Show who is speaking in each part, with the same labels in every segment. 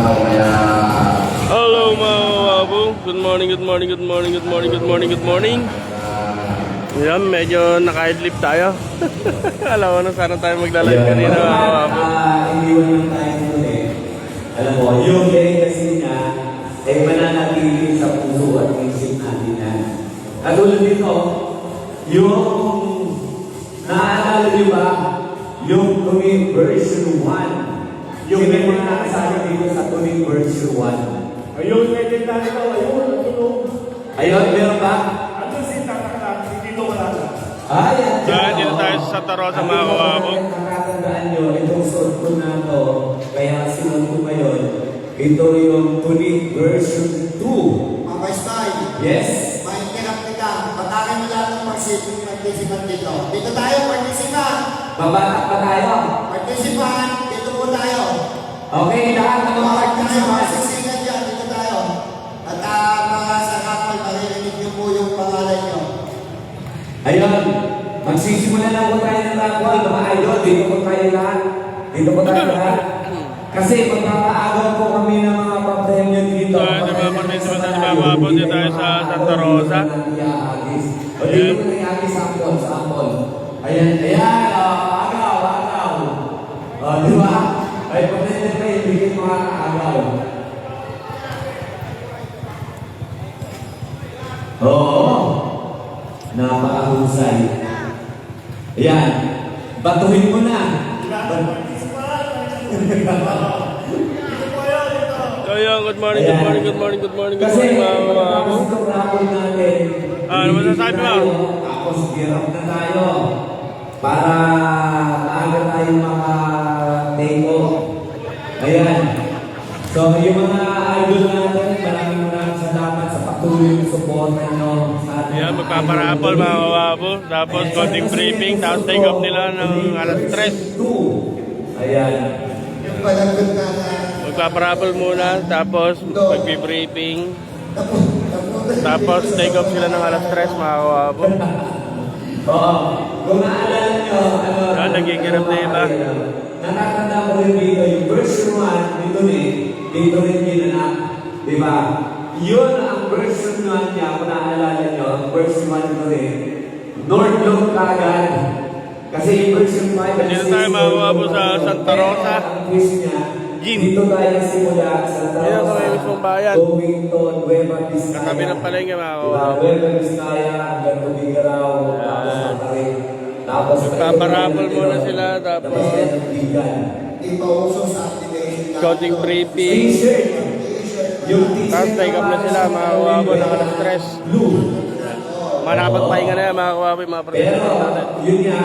Speaker 1: Hello mga kawapo. Good morning, good morning, good morning, good morning, good morning, good morning. Yan, medyo naka-headlift tayo. Alam mo na sana tayo magla-live kanina mga kawapo.
Speaker 2: Hindi mo yung tayo ulit. Alam mo, yung legacy niya ay mananatili sa puso at isip natin yan. At ulit dito, yung naaalala niyo ba yung tuwing version 1? Yung may mga nakasabi dito sa tuwing version 1.
Speaker 3: Ayun, medyo tayo ito. Ayun, natulog.
Speaker 2: Ayun, meron ba?
Speaker 3: Ano si tatakala? Si Tito wala na.
Speaker 2: Ay,
Speaker 1: Yan, dito tayo sa Santa Rosa mga kawapo.
Speaker 2: Nakakandaan nyo, itong short ko na to, kaya sinuot ko ngayon, ito yung tuwing version 2.
Speaker 4: Mga style,
Speaker 2: Yes?
Speaker 4: may interrupt kita. Patakin mo lahat ng participant participant dito. Dito tayo, participant.
Speaker 2: Babatak pa tayo.
Speaker 4: Participant, dito po tayo.
Speaker 2: Okay, lahat ng mga
Speaker 4: Mga tayo,
Speaker 2: participants.
Speaker 4: masisigan dyan, dito tayo. At mga sa kapal, maririnig niyo po yung pangalan niyo.
Speaker 2: Ayun, magsisimula na po tayo ng ragwal, mga idol. Dito po tayo lahat. Dito po tayo lahat. Kasi magpapaagaw po kami ng mga pagdahil dito.
Speaker 1: So, di ba, participant na di ba, kawapo, dito tayo sa Santa Rosa.
Speaker 2: O dito po tayo agis sa Ampon, sa Ampon. Ayan, ayan, agaw, agaw. O, di ba? Ay, pagdahil kayo, bigyan mga agaw. Oo. Napakahusay. Ayan. Batuhin mo na.
Speaker 1: So yun, good morning, good morning, good morning, good morning, good morning mga kawapo.
Speaker 2: Kasi pagkakasok natin,
Speaker 1: Ano masasabi mo?
Speaker 2: tapos girap na tayo para maaga tayong take off. Ayan. So, yung mga idol natin, maraming salamat sa patuloy ng suporta nyo sa ating
Speaker 1: Yan, magpaparapol mga kawapo. Tapos konting briefing, tapos take off nila ng alas 3.
Speaker 2: Ayan.
Speaker 4: Yung palagot na
Speaker 1: Magpaparapol muna, tapos magpi-briefing. Tapos take off sila ng alas 3 mga kawapo.
Speaker 2: Oo. Kung naalala nyo,
Speaker 1: Yan, nagigirap na iba.
Speaker 2: Natatanda ko rin dito, yung version 1, dito rin ginanap. Di ba? Yun ang version 1 niya, kung naalala nyo, ang version 1 ko rin, North Loop kagad. Kasi yung version 5,
Speaker 1: Dito tayo mga kawapo sa Santa Rosa.
Speaker 2: ang quiz niya,
Speaker 1: Gym.
Speaker 2: dito tayo simula sa Santa
Speaker 1: Yan,
Speaker 2: Rosa,
Speaker 1: may mismong bayan.
Speaker 2: Towington, Nueva Vizcaya.
Speaker 1: Katabi ng palengke mga
Speaker 2: Diba?
Speaker 1: kawapo.
Speaker 2: Nueva Vizcaya, hanggang Tubigaraw, tapos Matarik. Tapos
Speaker 1: Magpaparapol muna sila, tapos
Speaker 4: Di pa uso sa activation.
Speaker 1: konting briefing.
Speaker 2: T-shirt. Yung t-shirt
Speaker 1: Tapos take off na sila mga kawapo ng alas 3.
Speaker 2: blue.
Speaker 1: Manapagpahinga na yan mga kawapo yung mga
Speaker 2: Pero,
Speaker 1: participant natin.
Speaker 2: yun nga,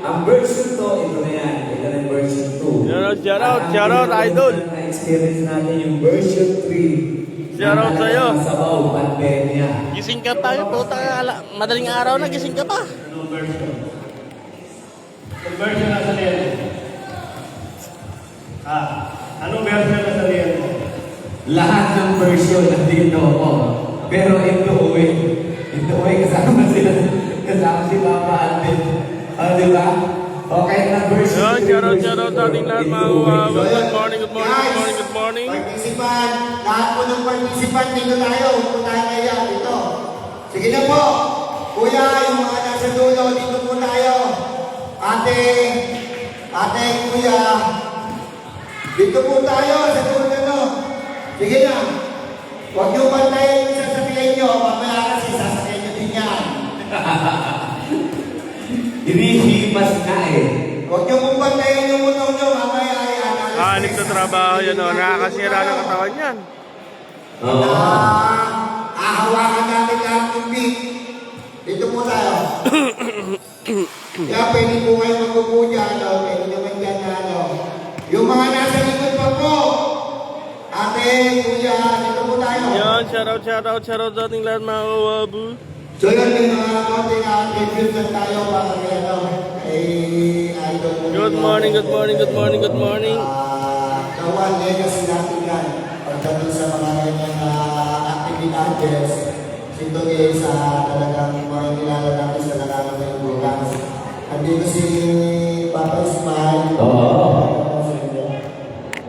Speaker 2: ang version 2, ito na yan. Ito na yung version 2.
Speaker 1: Shout out, idol.
Speaker 2: Na-experience natin yung version 3.
Speaker 1: Shout out sa'yo.
Speaker 2: Sabaw, pandemya.
Speaker 1: Gising ka tayo, puta. Madaling araw na, gising ka pa.
Speaker 3: Conversion na sa liyan. Anong version na sa liyan mo?
Speaker 2: Lahat ng version nandito ako. Pero ito uwi kasama sila. Kasama si Papa Alvin. Di ba? Okay na version.
Speaker 1: Yun, shout out sa ating lahat mga kawapo. Good morning, good morning, good morning, good morning.
Speaker 4: Participant, lahat po ng participant, dito tayo. Huwag po tayo kaya dito. Sige na po. Kuya, yung mga nasa dulo, dito po tayo. Ate, kuya, dito po tayo sa dulo, no? Sige na. Huwag niyo bantayin yung sasakyan niyo. Mamaya kasi sasakyan niyo din yan.
Speaker 2: Hinihimas na eh.
Speaker 4: Huwag niyo pong bantayin yung motor niyo. Mamaya ay analysis.
Speaker 1: Hanip na trabaho yan, o. Nakakasira ng katawan yan.
Speaker 2: Oo.
Speaker 4: Ahawakan natin lahat ng beat. Dito po tayo. Kaya pwede po kayo magpupo dyan. Pwede naman dyan na ano. Yung mga nasa likod pa po. Ate, kuya, dito po tayo.
Speaker 1: Yan, shout out sa ating lahat mga kawapo.
Speaker 4: So yun, may mga konti na tribute lang tayo para kay ano. Kay idol po.
Speaker 1: Good morning, good morning, good morning, good morning.
Speaker 4: Kawan, legacy natin yan. Pagdating sa mga ganyan na activities. Ito is talagang mga nilala natin sa nalaman ng bukas. Andito si Papa Ismael.
Speaker 2: Oo.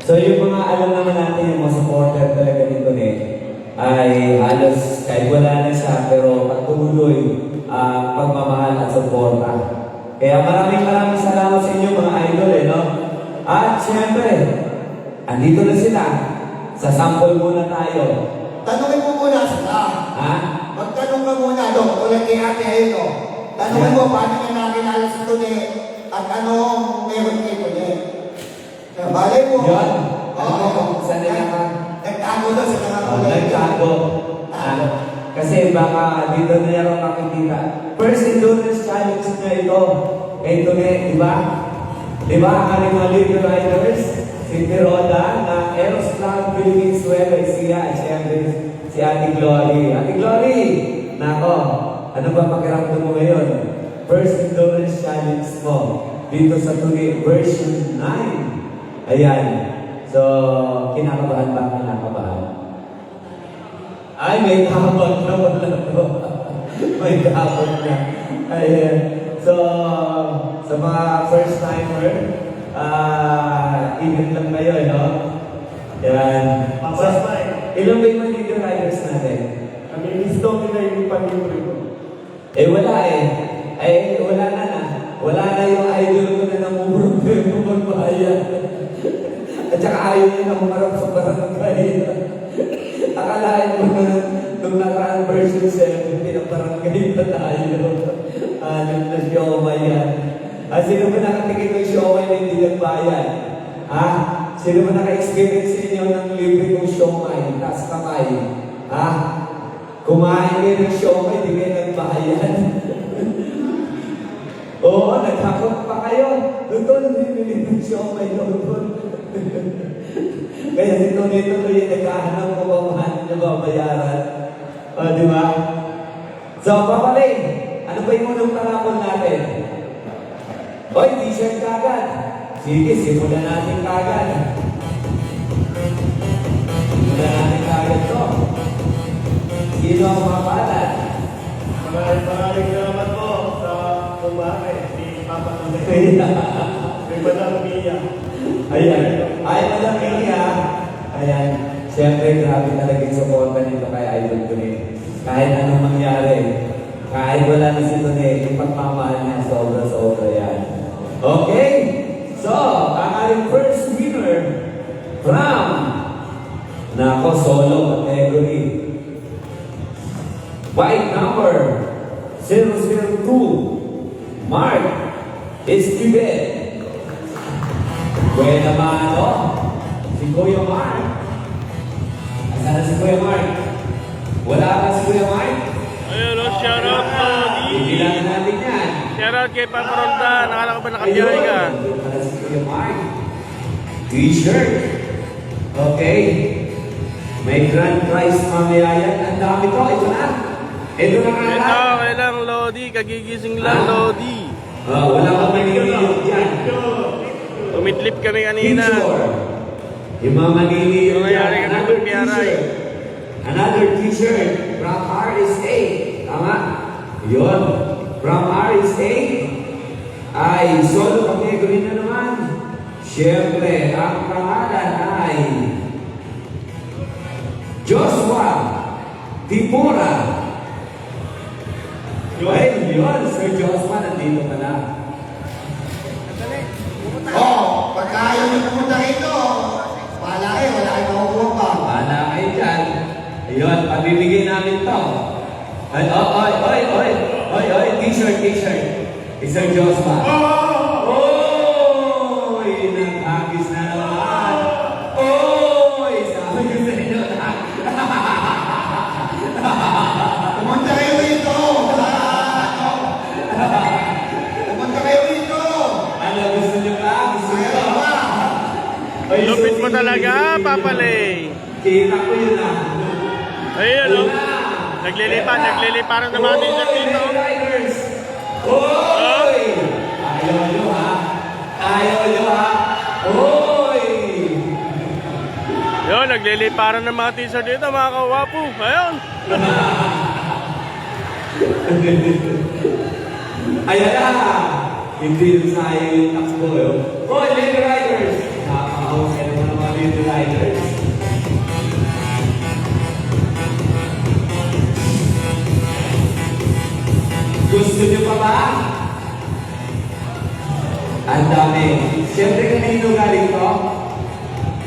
Speaker 2: So yung mga alam naman natin, yung mga supporter talaga nito ay halos kahit wala na siya, pero patuloy ang pagmamahal at suporta. Kaya maraming salamat sa inyo mga idol no? At syempre, andito na sila. Sa sample muna tayo.
Speaker 4: Tanungin mo muna sila.
Speaker 2: Ha?
Speaker 4: Magtanong ka muna, Dok. Tulad kay Ate Ayo. Tanungin mo, paano niya nakilala si Tune at anong meron kay Tune? Balay mo.
Speaker 2: Yun.
Speaker 4: Oo.
Speaker 2: Saan nila ka?
Speaker 4: Nagtago daw sa mga kulay.
Speaker 2: Nagtago. Kasi baka dito na yan ako makikita. First endurance challenge niya ito. Ito di ba? Di ba ang ating mga leader riders? Si Tiroda na Eros Club Philippines Suelo. Siya, siyempre si Ate Glory. Ate Glory! Nako, ano ba pakiramdam mo ngayon? First endurance challenge mo dito sa Tune version 9. Ayan. So, kinakabahan ba? Kinakabahan. Ay, may kapag na wala to. May kapag na. Ayan. So, sa mga first timer, ingat lang kayo, no? Yan.
Speaker 3: Papas pa
Speaker 2: Ilan ba yung mga leader riders natin?
Speaker 3: Kami listo nila yung pag-libre ko.
Speaker 2: Wala wala na. Wala na yung idol ko na namumulong magbayad. At saka ayaw niya na umarap sa barangay. Akalain mo na nung nakaraan version 7, pinabarangay pa tayo. Nung na-siomay yan. Sino ba nakatingin ng siomay na hindi nagbayad? Sino ba naka-experience ninyo ng libre kong siomay? Taas kamay. Kumain kayo ng siomay, di kayo nagbayad. Oo, nagkakot pa kayo. Doon, bibili ng siomay doon. Kaya si Tony tuloy nagkahanap ko ba mahal niya ba bayaran? Di ba? So, papaling, ano ba yung unang talakon natin? Oy, t-shirt kagad. Sige, simulan natin kagad. Simulan natin kagad to. Sino ang mapapalan?
Speaker 3: Maraming salamat po sa kumare. Si Papa Tune. May Madam Mia.
Speaker 2: Ayan. Ay, Madam Mia. Ayan. Siyempre, grabe talaga yung suporta nito kay Idol Tune. Kahit anong mangyari, kahit wala na si Tune, yung pagmamahal niya, sobra-sobra yan. Okay? So, ang ating first winner from solo category. Bike number 002, Mark Esquivel. Buena mano, si Kuya Mark. Asan na si Kuya Mark? Wala ka si Kuya Mark?
Speaker 1: Ayun, shoutout po,
Speaker 2: Bibilangin natin yan.
Speaker 1: Shoutout kay Papa Ronda. Nakala ko ba nakabiyahe ka?
Speaker 2: Ayun, para si Kuya Mark. T-shirt. Okay. May grand prize mamaya yan. Ang dami ko. Ito na. Ito na nga
Speaker 1: Ito,
Speaker 2: lang.
Speaker 1: kailang Lodi. Kagigising lang, Lodi.
Speaker 2: Wala kang maniliyot yan.
Speaker 1: Tumidlip kami kanina.
Speaker 2: Picture. Yung mga maniliyot
Speaker 1: Yung nangyari ka
Speaker 2: Another
Speaker 1: ng piyaray.
Speaker 2: t-shirt. Another t-shirt from RSA. Tama? Yun. From RSA ay solo category na naman. Siyempre, ang pangalan ay Joshua Tipura. Ay, yun, Sir Joshua, nandito pala.
Speaker 4: Pagka ayaw niyo pumunta rito, wala kayo, wala kayo makukuha pa.
Speaker 2: Wala kayo dyan. Ayun, pabibigay namin to. Ay, oy, t-shirt. Sir Joshua. Oy, nag-agis na naman. Oy, sabi ko sa inyo na.
Speaker 4: Pumunta kayo rito. Pumunta kayo rito.
Speaker 2: Ano, gusto nyo ba? Gusto nyo
Speaker 4: Ayaw
Speaker 2: ba?
Speaker 4: ba?
Speaker 2: Ay,
Speaker 1: Lupit mo
Speaker 2: sorry.
Speaker 1: talaga, Papa Lay.
Speaker 2: Kita ko yun
Speaker 1: Ayun,
Speaker 2: Yun
Speaker 1: oh.
Speaker 2: na.
Speaker 1: Nagliliparan naman din sa dito.
Speaker 2: Riders! Oy! Ayaw nyo ha? Oy!
Speaker 1: Yun, nagliliparan ng mga t-shirt dito, mga kawapo. Ayun.
Speaker 2: Ayan na! Hindi sayang yung takbo yun. Oy, Lady Riders! Nakakahusay naman mga with the riders. Gusto niyo pa ba? Ang dami. Siyempre kanino galing to?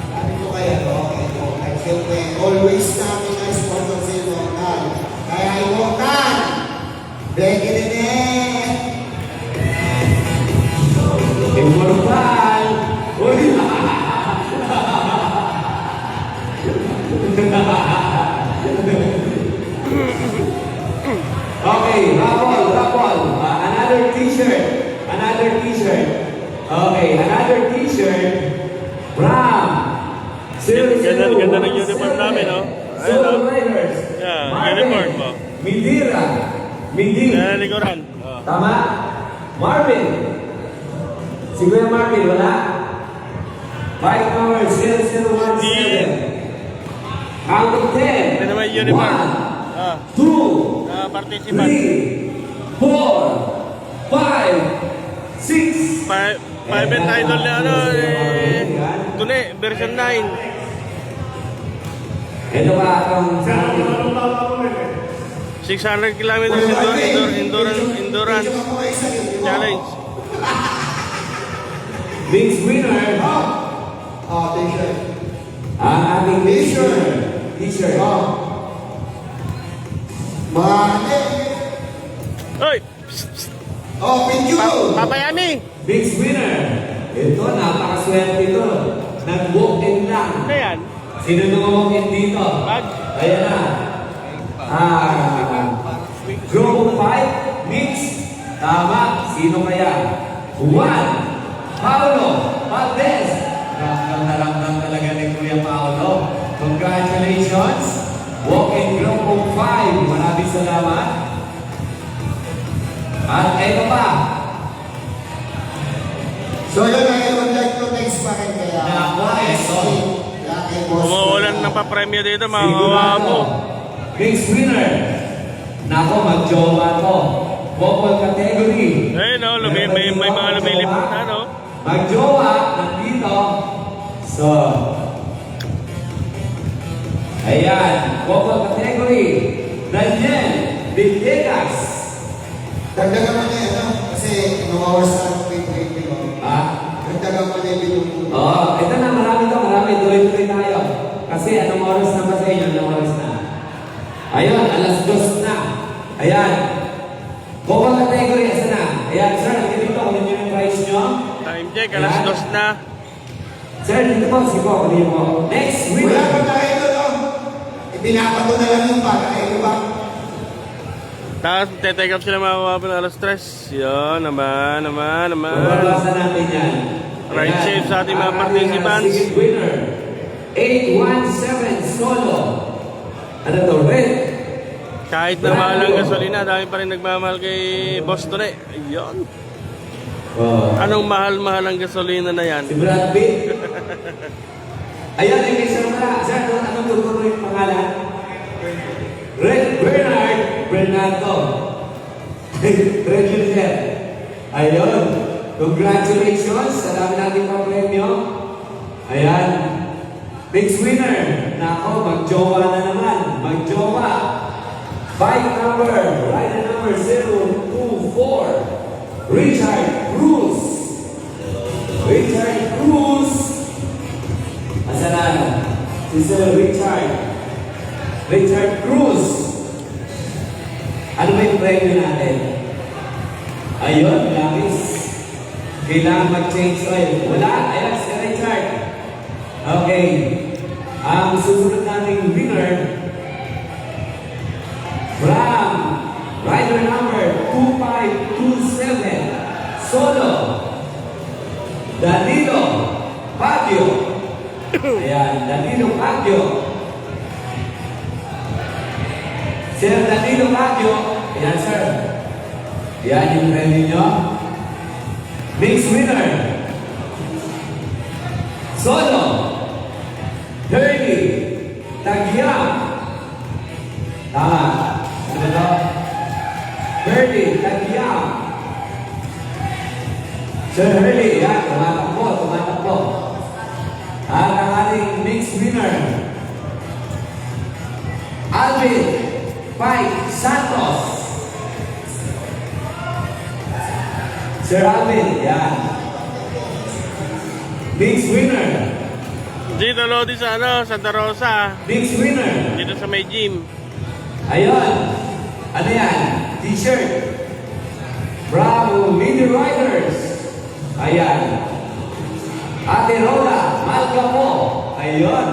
Speaker 4: Sabi ko kaya to, ito. At siyempre, always namin ang sponsor si Immortal. Kaya Immortal, Becky Nene.
Speaker 2: Immortal! Uy! Okay, raffle. Another t-shirt. Okay, another t-shirt from
Speaker 1: Ganda ng uniform namin, no? Ayun,
Speaker 2: Soul
Speaker 1: no?
Speaker 2: Riders.
Speaker 1: Yeah,
Speaker 2: Marvin
Speaker 1: uniform po.
Speaker 2: Mindira.
Speaker 1: Sa likuran. Oh.
Speaker 2: Tama? Marvin. Si Kuya Marvin, wala? Bike number 0017. Count of 10.
Speaker 1: Ito naman yung uniform.
Speaker 2: 1, 2,
Speaker 1: Participant.
Speaker 2: 3, 4, 5, 6.
Speaker 1: Private idol na ano, Tune, version 9.
Speaker 2: Ito ba ang sa akin?
Speaker 1: 600 kilometers endurance challenge.
Speaker 2: Mix winner.
Speaker 4: T-shirt.
Speaker 2: Ang ating
Speaker 4: T-shirt.
Speaker 2: T-shirt.
Speaker 4: Mahali.
Speaker 1: Hoy!
Speaker 4: Pinju.
Speaker 1: Papayami!
Speaker 2: Mix winner. Ito, napakaswerte ito. Nag-walk-in lang.
Speaker 1: Ano yan?
Speaker 2: Sino nung-walk-in dito?
Speaker 1: Bag?
Speaker 2: Ayan na. Group 5, mix. Tama. Sino kaya? 1. Paolo Valdez. Ramdam talaga ni Kuya Paolo. Congratulations. Walk-in group 5. Maraming salamat. At ito pa.
Speaker 4: So yun, I would like to thanks pa rin kaya.
Speaker 2: Nako, eto.
Speaker 4: Kay Boss.
Speaker 1: Umuulan ng papremyo dito, mga kawabo.
Speaker 2: Mix winner. Nako, mag-jowa to. Vocal category.
Speaker 1: Ayun, no? May mga lumilipot na, no?
Speaker 2: Mag-jowa, nandito. So, ayan, vocal category. Daniel Villegas.
Speaker 4: Dagdagan mo na yan, no? Kasi nung hours na ang pay-pay mo. Dagdagan mo na yung
Speaker 2: Ito na, marami. Tuloy-tuloy tayo. Kasi anong oras na ba sa inyo? Anong oras na? Ayun, alas 2 na. Ayan. Vocal category, asa na? Ayan, sir, dito, kunin nyo yung price nyo.
Speaker 1: Time check, alas 2 na.
Speaker 2: Sir, dito po, sige po, kunin mo. Next week.
Speaker 4: Wala pa tayo doon, no? Ibinabato na lang yung bata. Di ba?
Speaker 1: Tapos, take up sila mga kawabo ng alas 3. Yun, naman.
Speaker 2: Pagbabasan natin yan.
Speaker 1: Right
Speaker 2: Ayan.
Speaker 1: shape sa ating mga
Speaker 2: Ang
Speaker 1: participants.
Speaker 2: second winner, 817 solo. Ano to, red?
Speaker 1: Kahit na mahal ang gasolina, dami pa rin nagmamahal kay Boss Tune. Ayun. Anong mahal ang gasolina na yan?
Speaker 2: Si Brad Pitt. Ayan, ay kay Sir Mara. Sir, anong tuturo yung pangalan? Red Bernard Bernardo. Red Junior. Ayun. Congratulations sa dami nating pang-premyo. Ayan. Next winner. Nako, mag-jowa na naman. Mag-jowa. Bike number, rider number 024. Richard Cruz. Asan na? Si Sir Richard Cruz. Ano ba yung premyo natin? Ayun, lapis. Kailangan mag-change oil. Wala? Ayan, si Richard. Okay. Ang susunod nating winner from rider number 2527 Solo Danilo Baguio. Ayan, Danilo Baguio. Sir Danilo Baguio. Ayan, sir. Ayan yung premyo nyo. Mixed winner. Solo Hurley Tagyam. Tama. Ano to? Hurley Tagyam. Sir Hurley, yan. Tumatakbo. At ang ating mixed winner, Alvin Pike Santos. Sir Alvin, yan. Mixed winner.
Speaker 1: Dito Lodi sa Santa Rosa.
Speaker 2: Mixed winner.
Speaker 1: Dito sa may gym.
Speaker 2: Ayun. Ano yan? T-shirt. Bravo, Lady Riders. Ayan. Ate Roda, Malcamo. Ayun.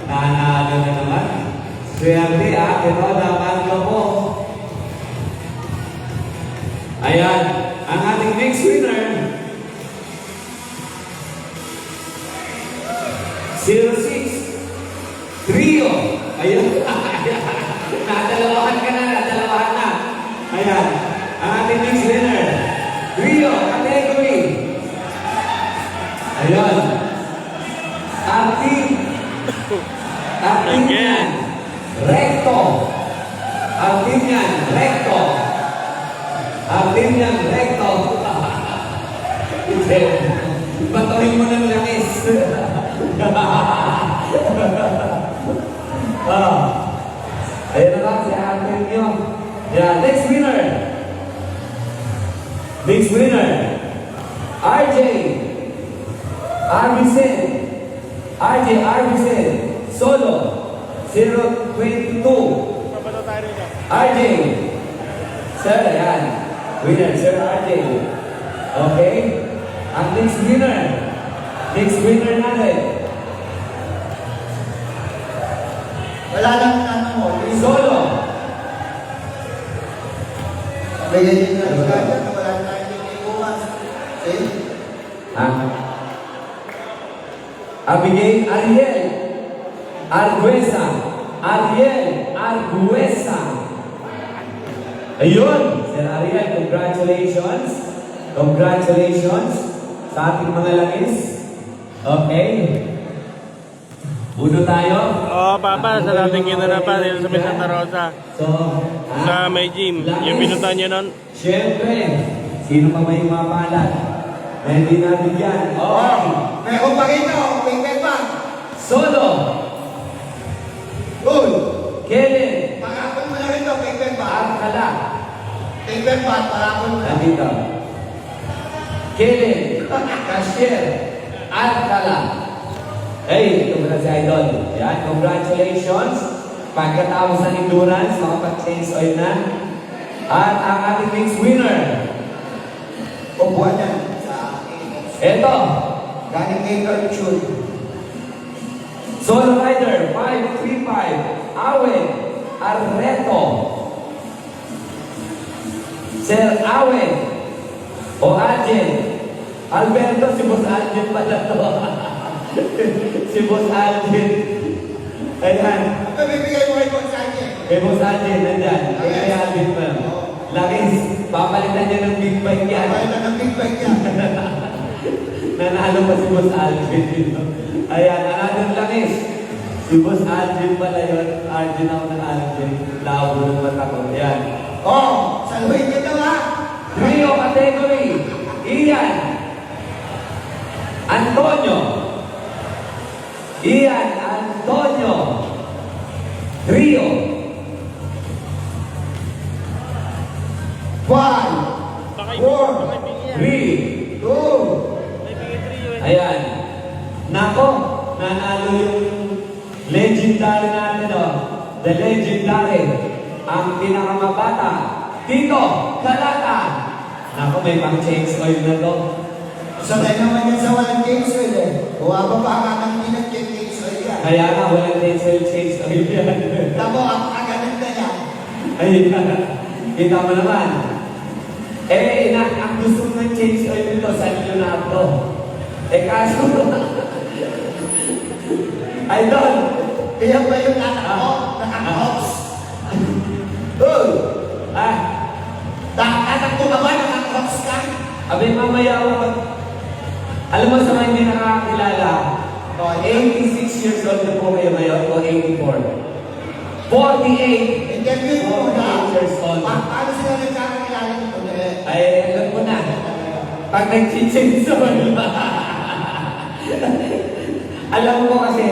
Speaker 2: Nanalo na naman. Swerte, Ate Roda, Malcamo. Ayan. Ang ating next winner, 06 Trio. Ayun. Nadalawahan ka na, nadalawahan na. Ayan. Ang ating next winner, Trio category. Ayun. Ang team yan, Recto. Ang team yan, Recto. Ang team yan, Recto. Batuhin mo ng langis. Ayan na lang si Ate nyo. Yeah, next winner. Next winner. RJ Arbisen. RJ Arbisen. Solo. 022.
Speaker 3: Papato tayo rito.
Speaker 2: RJ. Sir, yan. Winner, Sir RJ. Okay? Ang next winner. Next winner natin.
Speaker 4: Wala lang tanong mo.
Speaker 2: Solo.
Speaker 4: Bigyan niyo na agad na wala tayong ikuha. Okay?
Speaker 2: Abigail Ariel Arguesa. Ariel Arguesa. Ayun! Sir Ariel, congratulations. Congratulations sa ating mga langis. Okay. Uno tayo.
Speaker 1: Oo, Papa, sa dating kinanapan dito sa may Santa Rosa.
Speaker 2: So,
Speaker 1: Sa may gym. Yung pinutan niya nun.
Speaker 2: Siyempre, sino pa may mapalat na hindi nabigyan? Okay.
Speaker 4: Meron pa rito. Pingpet pa.
Speaker 2: Solo.
Speaker 4: Uy!
Speaker 2: Kellen.
Speaker 4: Parapon mo na rito. Pingpet pa.
Speaker 2: Arkala.
Speaker 4: Pingpet pa. Parapon mo na.
Speaker 2: Nandito. Kellen. Cashier. Arkala. Hey, ito na si Idol. Yan, congratulations. Pagkatapos ng endurance, makapag-change oil na. At ang ating next winner.
Speaker 4: Upuan yan. Sa
Speaker 2: Ito.
Speaker 4: galing kay Gertrude.
Speaker 2: Solo Rider 535. Awen Arreto. Sir Awen. O Aljen. Alberto, si Boss Aljen pala to. Si Boss Aljen. Ayan.
Speaker 4: Ito bibigay mo kay Boss Aljen.
Speaker 2: Kay Boss Aljen, nandyan. Kay Aljen pa. Lagis, papalitan niya ng big bike yan.
Speaker 4: Kaya na ng big bike yan.
Speaker 2: Nanalo pa si Boss Aljen dito. Ayan, nanalo langis. Si Boss Aljen pala yun. Aljen ako ng Aljen. Labo ng mata ko. Ayan.
Speaker 4: Oh, saluhin kita ba?
Speaker 2: Trio category. Ian. Antonio. Ian Antonio. Trio.
Speaker 4: 1,
Speaker 1: Baka
Speaker 2: 3.
Speaker 4: 2,
Speaker 2: Ayan. Nako, nanalo yung legendary natin, oh. The legendary. Ang pinakamabata. Tito, Kalata. Nako, may pang-change oil na to.
Speaker 4: sabay naman yan sa walang James Will eh. Huwag pa ka ng pinag-James Will yan.
Speaker 2: Kaya nga, walang change oil yan.
Speaker 4: Tamo, ang kaganda yan.
Speaker 2: Ayun na. Kita mo naman. Eh, ang gusto ng change oil nito sa Leonardo. Eh, kaso, Idol,
Speaker 4: Kaya ba yung anak mo? Nakaka-ops.
Speaker 2: Uy! Ah,
Speaker 4: Anak ko ba nakaka-ops ka?
Speaker 2: abay mamaya ako pag... Alam mo sa mga hindi nakakakilala, 86 years old na po kayo ngayon o 84. 48!
Speaker 4: Interview mo na.
Speaker 2: 48 years old.
Speaker 4: Paano sila nagkakakilala nito?
Speaker 2: Ay, alam ko na. Pag nag-change oil. Alam mo kasi,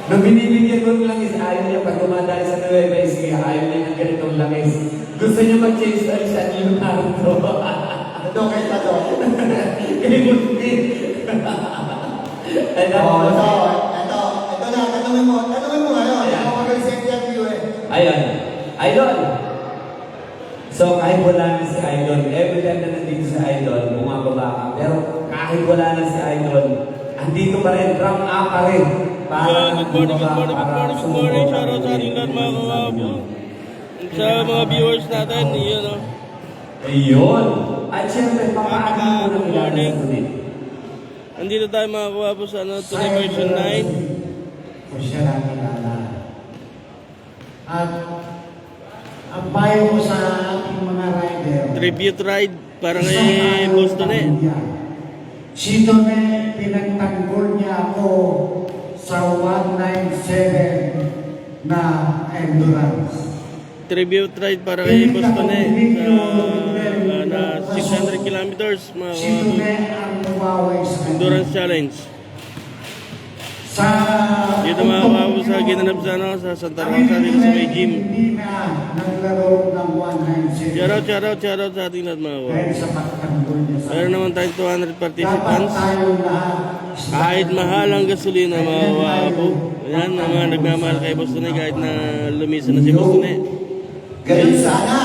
Speaker 2: nung binibigyan mo ng langis, ayaw niya pag dumadaan sa Nueva Ecija, ayaw niya ng ganitong langis. Gusto niya mag-change oil sa Leonardo.
Speaker 4: Ito kay Tado.
Speaker 2: Kaya gusti. Ay,
Speaker 4: Oo,
Speaker 2: naku.
Speaker 4: ito na, tanungin mo ngayon.
Speaker 2: Ayan.
Speaker 4: Ako magaling sa interview eh.
Speaker 2: Ayun. Idol. So, kahit wala na si Idol, every time na nandito si Idol, bumababa ka. Pero kahit wala na si Idol, andito pa rin, drum up pa rin.
Speaker 1: Good morning, good morning, good morning, good morning. Shoutout sa ating lahat mga kawabo. Sa mga viewers natin, yun o.
Speaker 2: Ayun. At syempre, papaano mo na kilala sa tunit?
Speaker 1: Andito tayo mga kawabo sa Tunay version 9.
Speaker 3: Kung siya lang kilala. At ang payo ko sa ating mga rider,
Speaker 1: Tribute ride para kay Boss Tone.
Speaker 3: si Tone, pinagtanggol niya ako sa 197 na endurance.
Speaker 1: Tribute ride para kay Boss Tone sa na 600 kilometers mga
Speaker 3: Si
Speaker 1: kawabo.
Speaker 3: Tone ang umaway sa kanya.
Speaker 1: Endurance challenge.
Speaker 3: Sa
Speaker 1: Dito mga kawabo sa ginanap sa, sa Santa Rosa dito sa may gym.
Speaker 3: Hindi na naglaro ng 197.
Speaker 1: Shoutout sa ating lahat mga kawabo.
Speaker 3: Dahil sa pagtanggol niya sa
Speaker 1: Meron naman tayong 200
Speaker 3: dapat
Speaker 1: participants.
Speaker 3: tayo lahat
Speaker 1: Kahit mahal ang gasolina mga kawabo. Ayan, ang mga nagmamahal kay Boss Tone kahit na lumisan na si Boss Tone.
Speaker 4: Ganun sana.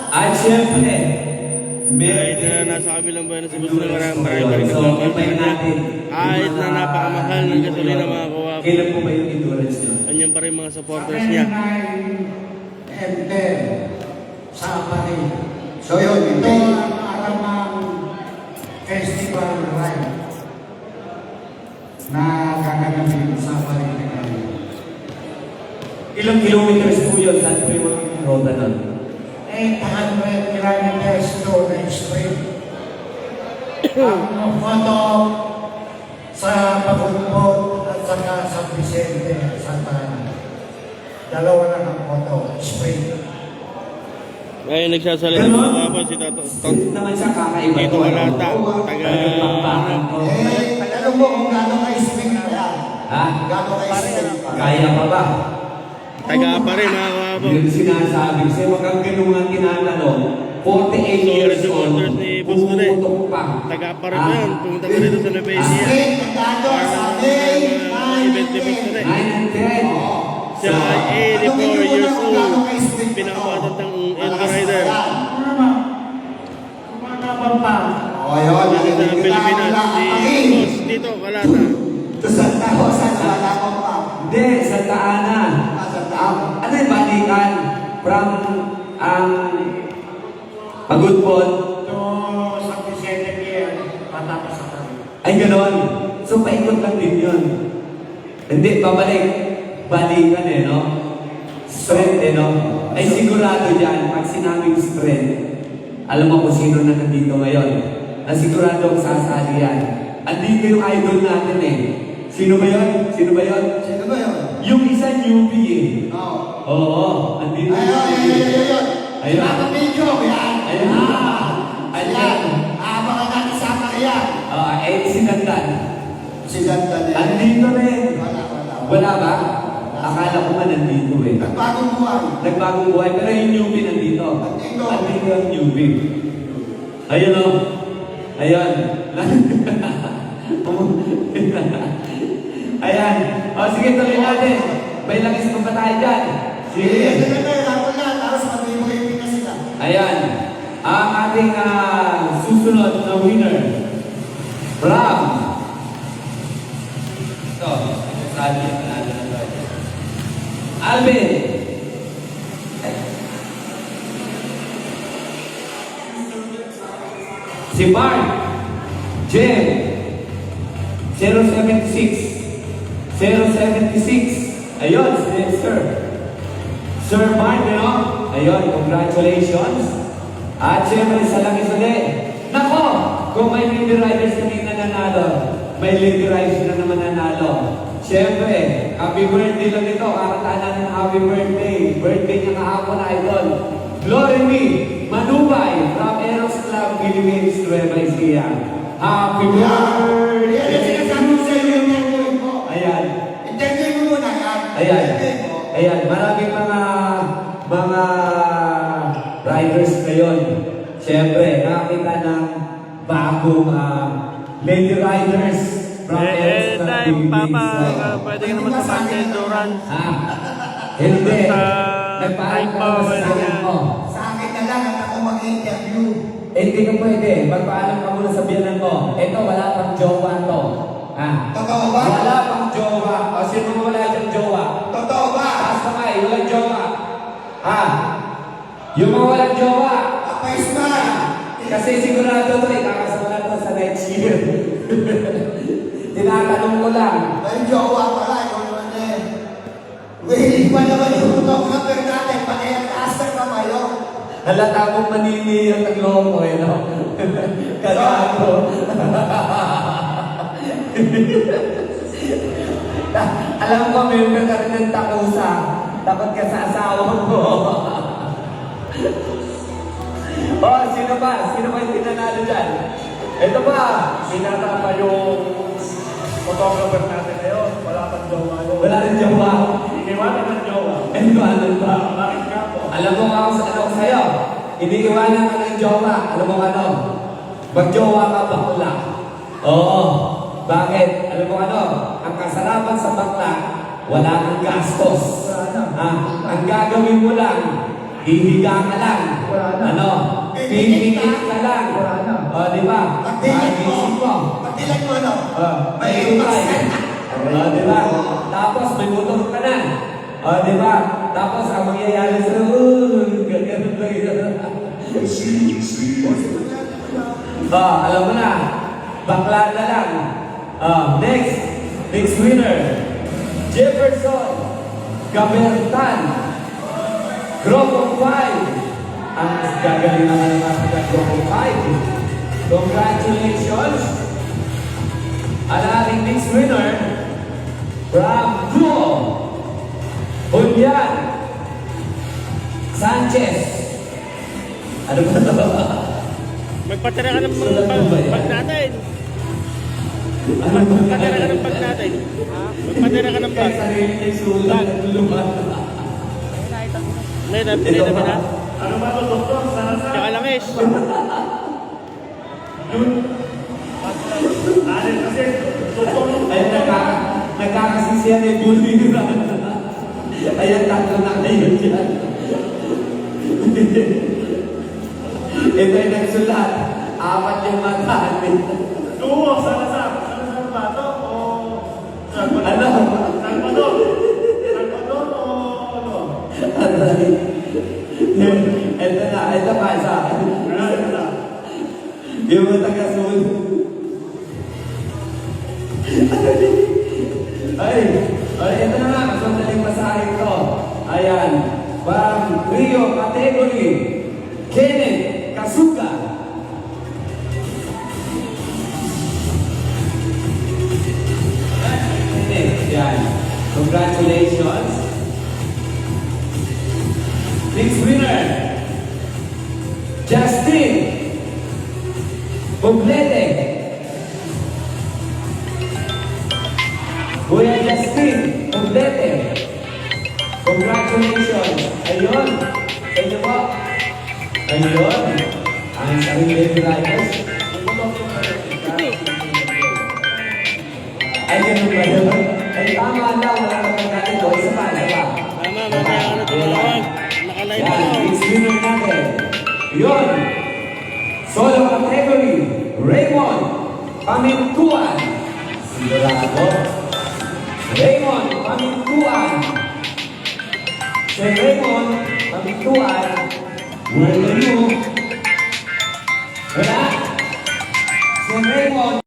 Speaker 2: At syempre,
Speaker 1: Kahit na nasa kabilang bayan na si Boss Tone, marami pa rin nagmamahal sa kanya. Kahit na napakamahal ng gasolina mga kawabo.
Speaker 2: kailan po ba yung endurance nyo?
Speaker 1: Anyan pa rin mga supporters niya.
Speaker 3: and 10 sa Apari.
Speaker 4: So yun,
Speaker 3: Ito
Speaker 4: may
Speaker 3: ang alamang festival ride na gaganapin sa Apari.
Speaker 2: Ilang kilometers po yun? Saan po yung roda nun?
Speaker 3: 800 kilometers to the sprint. Ang photo sa Pagulpot at saka sa Vicente, Santa Ana. Dalawa lang ang photo, sprint.
Speaker 1: Ngayon nagsasalita mga kawabo si Tato.
Speaker 2: Naman siya kakaiba.
Speaker 1: Dito Malata, taga...
Speaker 4: alam mo kung gano'ng ka-sprint pa yan.
Speaker 2: Ha?
Speaker 4: Gano'ng ka-sprint pa.
Speaker 2: Kaya pa ba?
Speaker 1: Taga pa rin mga kawabo.
Speaker 2: Yung sinasabi kasi wag kang ganun ang tinatanong. 48 years old,
Speaker 1: supporters ni Boss Tone.
Speaker 2: pumuputok pa.
Speaker 1: Taga pa rin yan. Pumunta pa rin sa Nueva Ecija.
Speaker 4: Sprint, tandado, sabi,
Speaker 1: Event ni Boss Tone.
Speaker 2: 9 and 10.
Speaker 1: Siya ay 84 years old. Pinakamatandang Elko Rider.
Speaker 3: Ano naman? Kumakabang pa.
Speaker 4: O yun,
Speaker 1: Dito sa
Speaker 4: nalilimutan
Speaker 1: Pilipinas.
Speaker 4: ko
Speaker 1: Si
Speaker 4: lang.
Speaker 1: Boss dito, Kalata.
Speaker 4: Ito Santa Rosa, wala ko pa.
Speaker 2: Hindi, Santa Ana.
Speaker 4: Santa Ana.
Speaker 2: Ano yung balikan? From ang Pagudpot.
Speaker 3: Ito sa Vicente Pier, patapos sa kami.
Speaker 2: Ay, gano'n. So, paikot lang din yun. Hindi, babalik. Balikan eh, no? Strength eh, no? Ay, sigurado dyan, pag sinabing strength, alam mo kung sino na nandito ngayon, na sigurado ang sasali yan. Andito yung idol natin eh. Sino ba yun? Sino ba yun?
Speaker 4: Sino ba yun?
Speaker 2: Yung isa newbie eh.
Speaker 4: Oo.
Speaker 2: Oo, andito yung
Speaker 4: Ayun.
Speaker 2: Ayun.
Speaker 4: Pinapamedyo, yan.
Speaker 2: Ayun.
Speaker 4: Ayan. Abangan natin sa Maria.
Speaker 2: Si Dandan.
Speaker 4: Si Ganda din.
Speaker 2: Andito rin.
Speaker 4: Wala.
Speaker 2: Wala ba? Akala ko man nandito eh.
Speaker 4: Nagbagong buhay.
Speaker 2: Nagbagong buhay, pero yung newbie nandito.
Speaker 4: Nandito.
Speaker 2: Andito yung newbie. Ayun o. Ayan. Ayan. O sige, tuloy natin. May langis pa ba tayo dyan? Sige.
Speaker 4: Tapos mag-iwi na sila.
Speaker 2: Ayan. Ang ating susunod na winner. From. Ito. Sabi natin ang Lord. Alvin. Si Mark. Jem. 076. 076. Ayun, Sir. Sir Mark, you know? Ayun, congratulations. At syempre, sa langis ulit. Nako, kung may lady riders kami na nanalo, may lady riders na naman nanalo. Syempre, happy birthday lang ito. Kakataan natin ng happy birthday. Birthday niya kahapon, idol. Glory me, Manubay from Eros Club Philippines, Nueva Ecija. Happy birthday!
Speaker 4: Yan ang sinasabi ko sa iyo yung gagawin mo.
Speaker 2: Ayan.
Speaker 4: Interview mo muna yan.
Speaker 2: Ayan.
Speaker 4: Interview mo.
Speaker 2: Ayan, maraming mga riders ngayon. Siyempre, nakakita ng bagong lady riders from Elsa
Speaker 1: Tay, Papa,
Speaker 2: Philippines.
Speaker 1: pwede ka naman sa endurance.
Speaker 2: Hindi.
Speaker 1: Basta
Speaker 2: Nagpaalam ka
Speaker 1: typo,
Speaker 2: ba sa biyanan mo?
Speaker 4: Sa akin na lang at ako mag-interview.
Speaker 2: Hindi ka pwede. Magpaalam ka muna sa biyanan mo. Ito, wala pang jowa to.
Speaker 4: Totoo ba?
Speaker 2: Wala pang jowa. O, sino mo wala dyan jowa?
Speaker 4: Totoo ba?
Speaker 2: Taas kamay, walang jowa. Yung mga walang jowa.
Speaker 4: Apais ba?
Speaker 2: Kasi sigurado to, ikakasama na to sa next year. Tinatanong ko lang.
Speaker 4: May jowa pala, ikaw naman din. Willing pa naman yung photographer natin, pati ang taas ng kamayo.
Speaker 2: Halata mong maniniyot ang loko eh, no? Kagago. Alam ko, meron ka rin ng takusa. Takot ka sa asawa mo. Oh, sino ba? Sino ba yung pinanalo dyan? Ito ba?
Speaker 5: Sinata pa yung photographer natin ngayon. Wala pang jowa yun.
Speaker 2: Wala rin jowa.
Speaker 5: Iniwanan ng jowa.
Speaker 2: Iniwanan ba?
Speaker 5: Bakit nga po?
Speaker 2: Alam mo ako sa ano sa'yo. Iniiwanan ka ng jowa. Alam mo ano? Mag-jowa ka bakla. Oo. Bakit? Alam mo ano? Ang kasarapan sa bakla, wala kang gastos. Ang gagawin mo lang, hihiga ka lang. Ano? Pipikit ka lang. O, di ba?
Speaker 4: Pagdilag mo.
Speaker 2: Magising mo.
Speaker 4: Pagdilag mo, ano?
Speaker 2: May utay. Di ba? Tapos may motor ka na. Di ba? Tapos ang mangyayari sa ganyan lang yun. Alam mo na. Bakla na lang. Next winner. Jefferson Gabertan. Group of 5. Ang gagaling naman ng mga Group of 5. Congratulations. Ang ating next winner from Duo Julian Sanchez. Ano ba ito?
Speaker 1: Magpatira ka ng
Speaker 2: Sulat mo ba yan?
Speaker 1: pag natin. Magpatira ka ng pag natin. Magpatira ka ng pag.
Speaker 2: Sarili niya sulat at lumat.
Speaker 1: May
Speaker 2: Ito
Speaker 1: napili
Speaker 2: ba?
Speaker 1: na.
Speaker 5: Ano ba ito, doktor?
Speaker 1: Tsaka langis.
Speaker 5: Alin kasi, doktor.
Speaker 2: Ay, nagkakasisiyan eh, bully na. Ayan, tatlo na kayo dyan. Ito yung nagsulat. 4 yung mata.
Speaker 5: Oo, Salazar. Salazar ba ito? O Salvador?
Speaker 2: Ano?
Speaker 5: Salvador. Salvador o ano?
Speaker 2: Aray. Ito na, ito pa isa. Yung mga taga-sul. Ay, ito na nga, mas madaling masahin to. Ayan, from Rio category, Kenneth Kasuga. Kenneth, yan. Congratulations. Next winner, Justin Poblete. Kuya Justin Poblete. Congratulations. Ayun. Sa inyo po. Ayun. Ang sarili riders. Ay, ganun ba yun? Ay, tama lang. Wala ka pang natin doon. Isa pa, isa pa.
Speaker 1: Tama, mamaya ka na tumawag. Nakalive
Speaker 2: Yan,
Speaker 1: ako.
Speaker 2: next winner natin. Yun. Solo category, Raymond Pamintuan. Sigurado. Raymond Pamintuan. Si Raymond Pamintuan, where are you? Wala. Si Raymond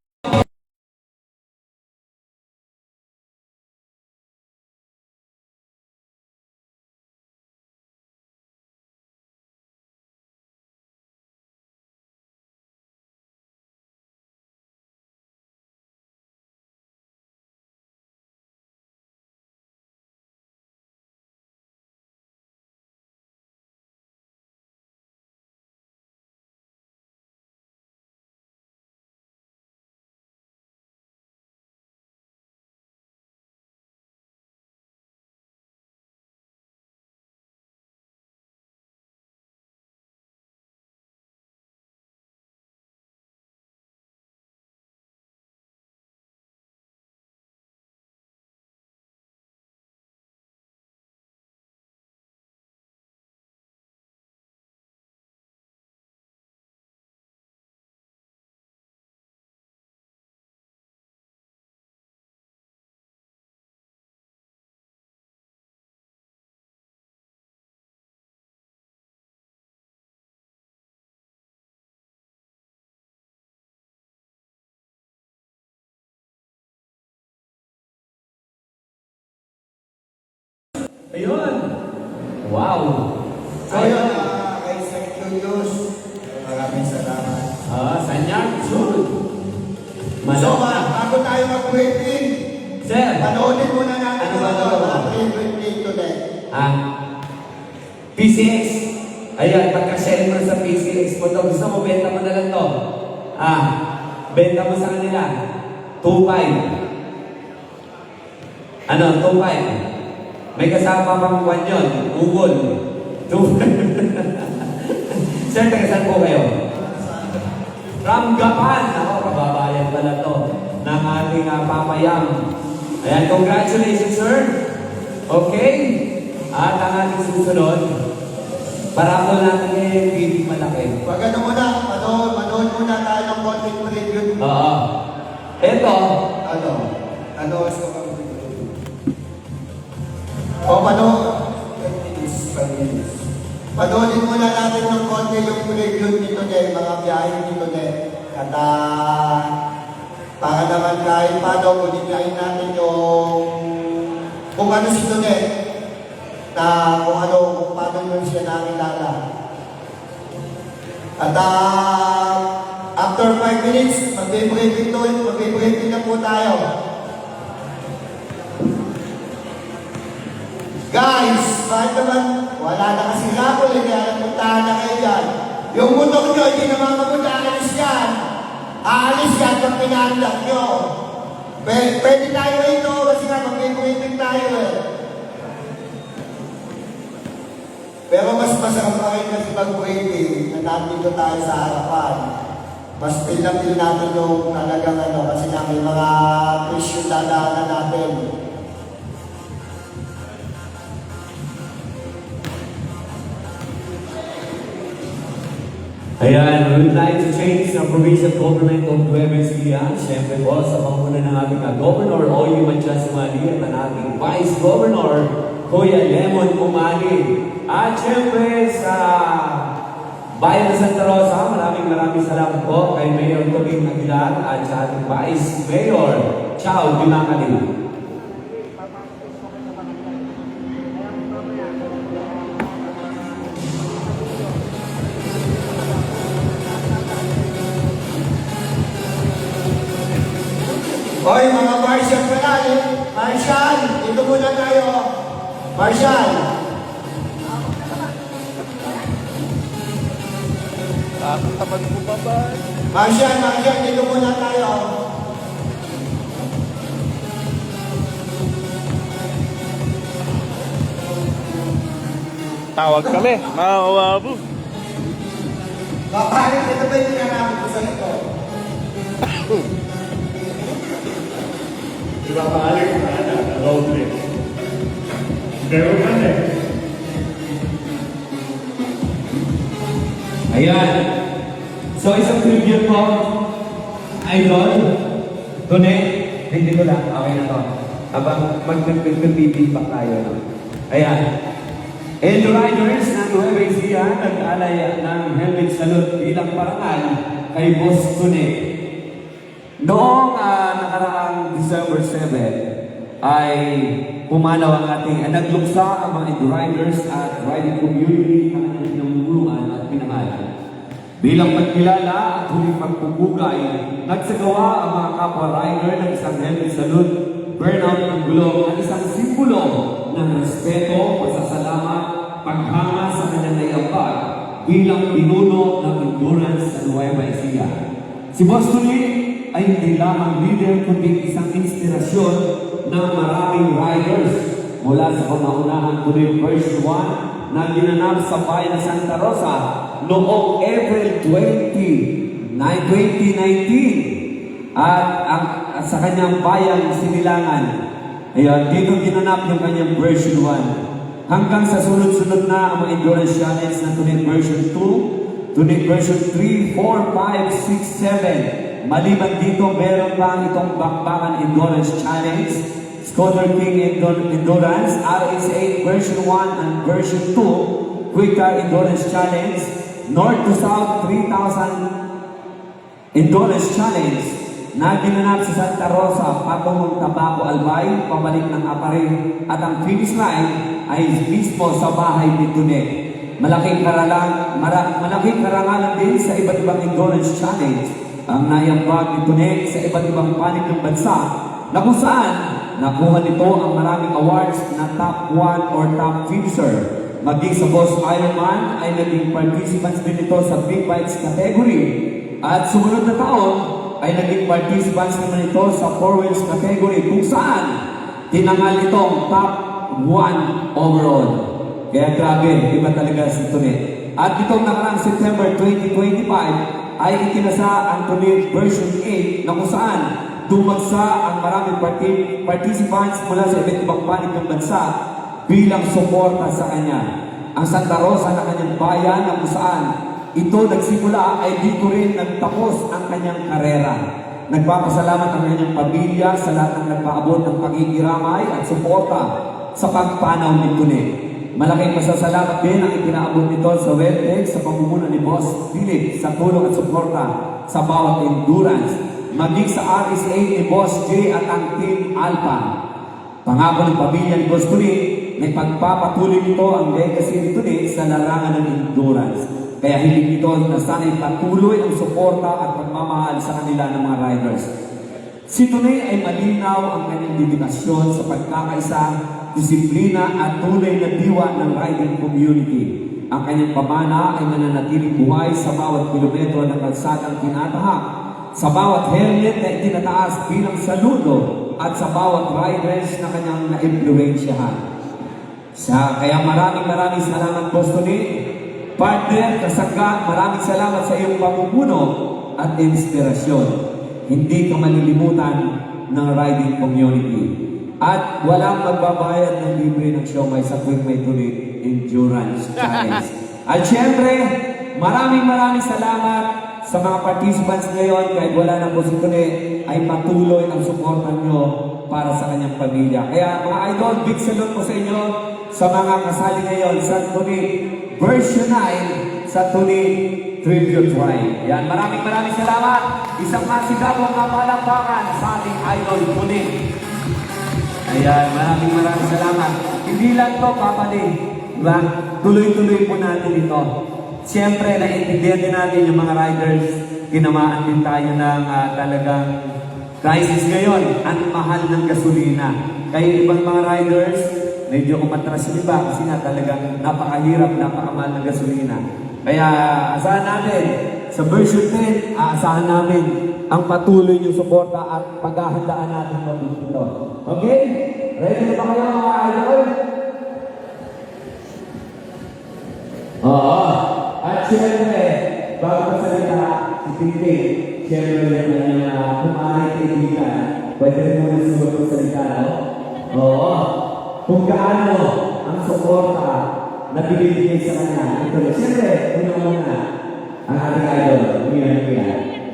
Speaker 2: Ayun. Wow.
Speaker 4: So yun, kay Sir Julius, maraming salamat.
Speaker 2: Sanyang June.
Speaker 4: So, bago tayo mag-wedding,
Speaker 2: Sir.
Speaker 4: panoodin muna natin
Speaker 2: Ano ba ito?
Speaker 4: wedding today.
Speaker 2: PCX. Ayan, pagka-share mo sa PCX mo to, gusto mo, benta mo na lang to. Benta mo sa kanila. 2.5. Ano, 2.5. May kasama pang kwan yun, Google. 2.5. Sir, taga saan po kayo? From Japan. Ako, kababayan pala to ng ating papayang. Ayan, congratulations, sir. Okay. At ang ating susunod, para ko natin ngayon, hindi malaki.
Speaker 4: Pag ano muna, manood muna tayo ng content review.
Speaker 2: Oo. Ito,
Speaker 4: Ano gusto ko? Panood. 5 minutes. Panoodin muna natin ng konti yung review nito din, mga biyahe nito din. At para naman kahit paano, ulitin natin yung kung ano si Tonet, na kung paano yun siya nakilala. At after 5 minutes, magbe-breaking na po tayo. Guys, bakit naman wala na kasi rapol, kaya napuntahan na kayo dyan. Yung motor nyo, hindi naman mapunta, alis yan. Aalis yan pag pinahandak nyo. Pwede tayo rito kasi nga magbe-breaking tayo eh. Pero mas masarap pa rin kasi mag-breaking na nandito tayo sa harapan. Mas feel natin yung talagang kasi na may mga fish yung dadaanan natin.
Speaker 2: ayan, we would like to change the provincial government of Nueva Ecija. Siyempre po, sa panguna ng ating Governor Oye Manchas Umali at ang ating Vice Governor, Kuya Lemon Umali. At siyempre sa Bayan ng Santa Rosa, maraming salamat po kay Mayor Tobing Aguilar at sa ating Vice Mayor, Chao Dimacali.
Speaker 4: Hoy, mga Marshal pala eh. Marshal, dito muna tayo. Marshal.
Speaker 1: Tapad mo pa ba?
Speaker 4: Marshal, dito muna tayo.
Speaker 1: Tawag kami, mga kawabu.
Speaker 4: Papalit, ito ba yung tinanapin ko sa ito?
Speaker 5: Diba paalik na road trip. Pero yan eh.
Speaker 2: Ayan. So, isang tribute po. Idol. Tune. Hindi ko lang. Okay na to. Habang mag-feedback tayo. No? Ayan. And riders ng Nueva Ecija nag-alay ng helmet salute bilang parangal kay Boss Tune. Noong nakaraang December 7 ay pumanaw ang ating nagluksa ang mga riders at riding community ang kanyang pinamumunuan at pinangalan. Bilang pagkilala at huling pagpupugay, nagsagawa ang mga kapwa rider ng isang helmet salute, burnout ng gulong at isang simbolo ng respeto, pasasalamat, paghanga sa kanyang naiambag bilang pinuno ng endurance sa Nueva Ecija. Si Boss Tune ay hindi lamang leader kundi isang inspirasyon ng maraming riders mula sa kauna-unahang Tune Version 1 na ginanap sa bayan ng Santa Rosa noong April 2019 at sa kanyang bayang Sinilangan. Ayun, dito ginanap yung kanyang Version 1 hanggang sa sunod-sunod na ang mga endurance challenge na Tune Version 2, Tune Version 3, 4, 5, 6, 7. Maliban dito, meron pa itong Bakbakan Endurance Challenge, Scooter King Endurance, RS8 Version 1 and Version 2, Quick Car Endurance Challenge, North to South 3,000 Endurance Challenge, na ginanap sa Santa Rosa patungong Tabaco Albay, pabalik ng Apare, at ang finish line ay mismo sa bahay ni Tune. Malaking karangalan din sa iba't ibang endurance challenge ang naiambag ni Tune sa iba't ibang panig ng bansa na kung saan nakuha nito ang maraming awards na top 1 or top finisher. Maging sa Boss Ironman ay naging participants din ito sa Big Bikes category. At sumunod na taon ay naging participants naman ito sa 4 Wheels category kung saan tinangal itong top 1 overall. Kaya grabe, iba talaga si Tune. At itong nakaraang September 2025 ay itinasa ang Tune version 8 na kung saan dumagsa ang maraming participants mula sa iba't ibang panig ng bansa bilang suporta sa kanya. Ang Santa Rosa na kanyang bayan na kung saan ito nagsimula ay dito rin nagtapos ang kanyang karera. Nagpapasalamat ang kanyang pamilya sa lahat ng nagpaabot ng pakikiramay at suporta sa pagpanaw ni Tune. Malaking pasasalamat din ang itinaabot nito sa WebTech sa pamumuno ni Boss Philip sa tulong at suporta sa bawat endurance, maging sa RSA ni Boss J at ang Team Alpha. Pangako ng pamilya ni Boss Tune, may pagpapatuloy nito ang legacy ni Tune sa larangan ng endurance. Kaya hindi nito na sana'y patuloy ang suporta at pagmamahal sa kanila ng mga riders. Si Tune ay malinaw ang kanyang dedikasyon sa pagkakaisa, disiplina at tunay na diwa ng riding community. Ang kanyang pamana ay mananatiling buhay sa bawat kilometro ng kalsadang tinatahak, sa bawat helmet na itinataas bilang saludo at sa bawat riders na kanyang na-impluensyahan. Kaya maraming salamat, Boss Tune. Partner, kasangga, maraming salamat sa iyong pamumuno at inspirasyon. Hindi ka malilimutan ng riding community. At walang magbabayad ng libre ng siomay sa Quick May Tune Endurance Challenge. At syempre, maraming salamat sa mga participants ngayon. Kahit wala na po si Tune, ay patuloy ang suportan nyo para sa kanyang pamilya. Kaya mga idol, big salute po sa inyo sa mga kasali ngayon sa Tune version 9 sa Tune Tribute Ride. Yan, maraming salamat. Isang masigabong na palakpakan sa ating idol Tune. Ayan, maraming salamat. Hindi lang to papali. Diba? Tuloy-tuloy po natin ito. Siyempre, naiintindihan din natin yung mga riders. Tinamaan din tayo ng talagang crisis ngayon. Ang mahal ng gasolina. Kaya ibang mga riders, medyo umatras yung iba kasi nga talagang napakahirap, napakamahal ng gasolina. Kaya asahan natin, sa version 10, aasahan namin ang patuloy yung suporta at paghahandaan natin matututo. Okay? Ready na ba kayo mga idol? Oo. At siyempre, bago pasalita si Tinte, siyempre yung kung ay kaibigan, pwede rin muna sumunod ng salita, no? Oo. Kung gaano ang suporta na binibigay sa kanya. Ito, siyempre, una ang ating idol, Mia.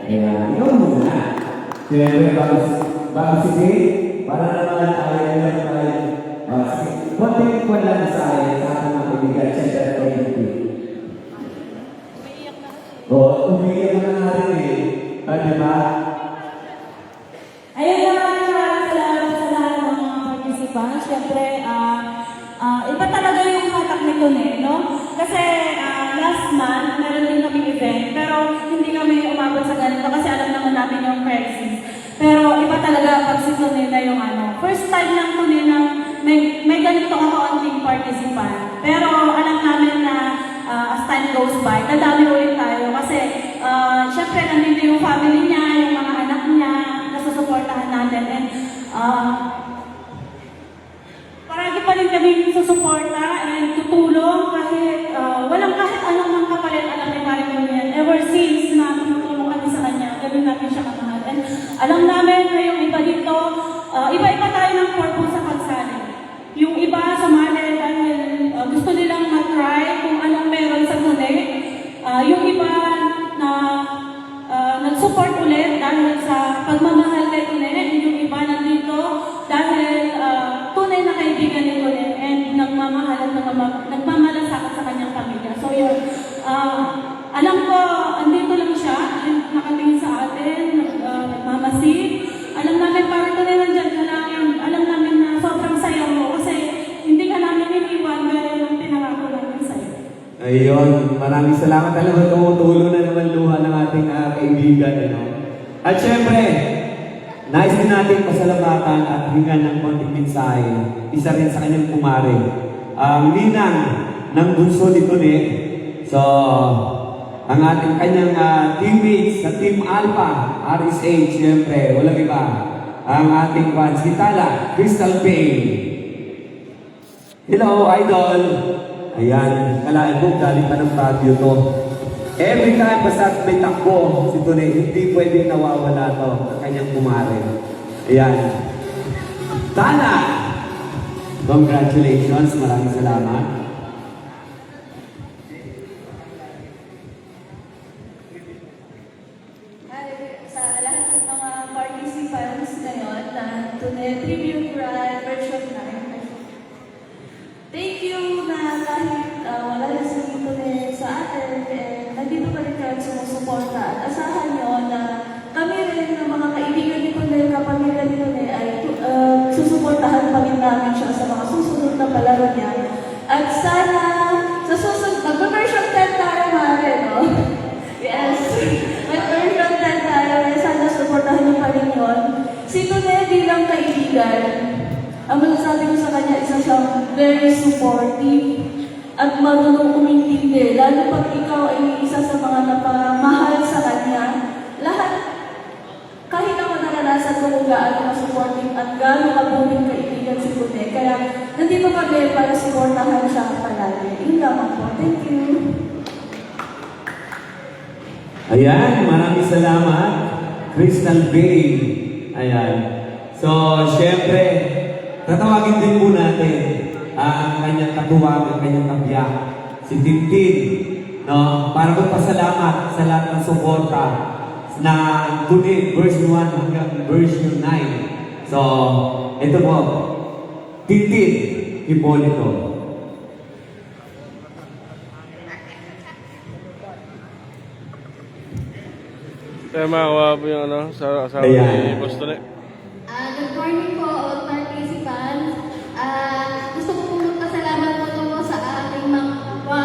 Speaker 2: Kaya, ikaw muna. Siyempre, bago sige, para naman tayo, konting kwan lang sa akin, sa ating mga kaibigan, siyempre, umiiyak na natin diba?
Speaker 6: Ayun na, salamat sa lahat ng mga participants. Siyempre, iba talaga yung hatak ni Tune, no? Kasi last month, meron din kami event, pero hindi kami umabot sa ganito kasi alam naman natin yung crisis. Pero iba talaga pag si Tune na yung first time ng Tune na may ganito ako onting participant. Pero alam namin na as time goes by, dadami ulit tayo kasi syempre nandito yung family niya, yung mga anak niya, nasusuportahan natin. And paragi pa rin kami susuporta and tutulong kahit kahit anong mga kapalit alam ni Mario yan. Ever since na tumutulong kami sa kanya, gawin natin siya kamahal. And alam namin na yung iba dito, iba-iba tayo ng purpose sa pagsali. Yung iba sumali dahil gusto nilang mag-try kung anong meron sa Tune. Yung iba na nag-support ulit dahil sa pagmamahal kay Tune. Yung iba nandito dahil tunay na kaibigan ni Tune and nagmamahal at nagmamalasakit sa kanyang pamilya. So yun, alam ko, andito lang siya and nakatingin sa atin, nagmamasid.
Speaker 2: Ayun, maraming salamat. Alam mo, tumutulo na naman luha ng ating kaibigan. At syempre, nais din natin pasalamatan at hingan ng konting mensahe. Isa rin sa kanyang kumare. Ang ninang ng bunso ni Tune. So, ang ating kanyang teammates sa Team Alpha, RSH, syempre, walang iba. Ang ating fans, si Tala, Crystal Bay. Hello, Idol! Ayan, kalain mo, galing pa ng patio to. Every time basta may takbo si Tune, hindi pwedeng nawawala to ang kanyang kumare. Ayan. Tana! Congratulations, maraming salamat.
Speaker 6: Sa lahat ng mga participants ngayon na Tune Tribute Ride Version 9, thank you na kahit wala na si Tune sa atin, nandito pa rin kayo sumusuporta. At asahan nyo na kami rin, ng mga kaibigan ni Tune, kapamilya ni Tune, ay susuportahan pa rin namin siya sa mga susunod na palaro niya. At sana, sa susunod, mag-version 10 tayo mare, no? Yes, mag-version 10 tayo, sana suportahan niyo pa rin yun. Si Tune bilang kaibigan, ang masasabi ko sa kanya, isa siyang very supportive at marunong umintindi. Lalo pag ikaw ay isa sa mga napamahal sa kanya, lahat, kahit ako naranasan ko kung gaano ka-supportive at gaano kabuting kaibigan si Tune. Kaya nandito kami para supportahan siya palagi. Yun lamang po. Thank you.
Speaker 2: Ayan, maraming salamat. Crystal Bay. Ayan. So, syempre, tatawagin din po natin ang kanyang katuwag, ang kanyang kabiyak, si Tintin, no? Para magpasalamat sa lahat ng suporta na Tune version 1 hanggang version 9. So, ito po, Tintin, Hipolito.
Speaker 1: Kaya makakuha po yung sa
Speaker 2: Ayan.
Speaker 1: ni Boss Tune.
Speaker 7: Good morning po, all participants. Gusto ko po magpasalamat po sa ating mga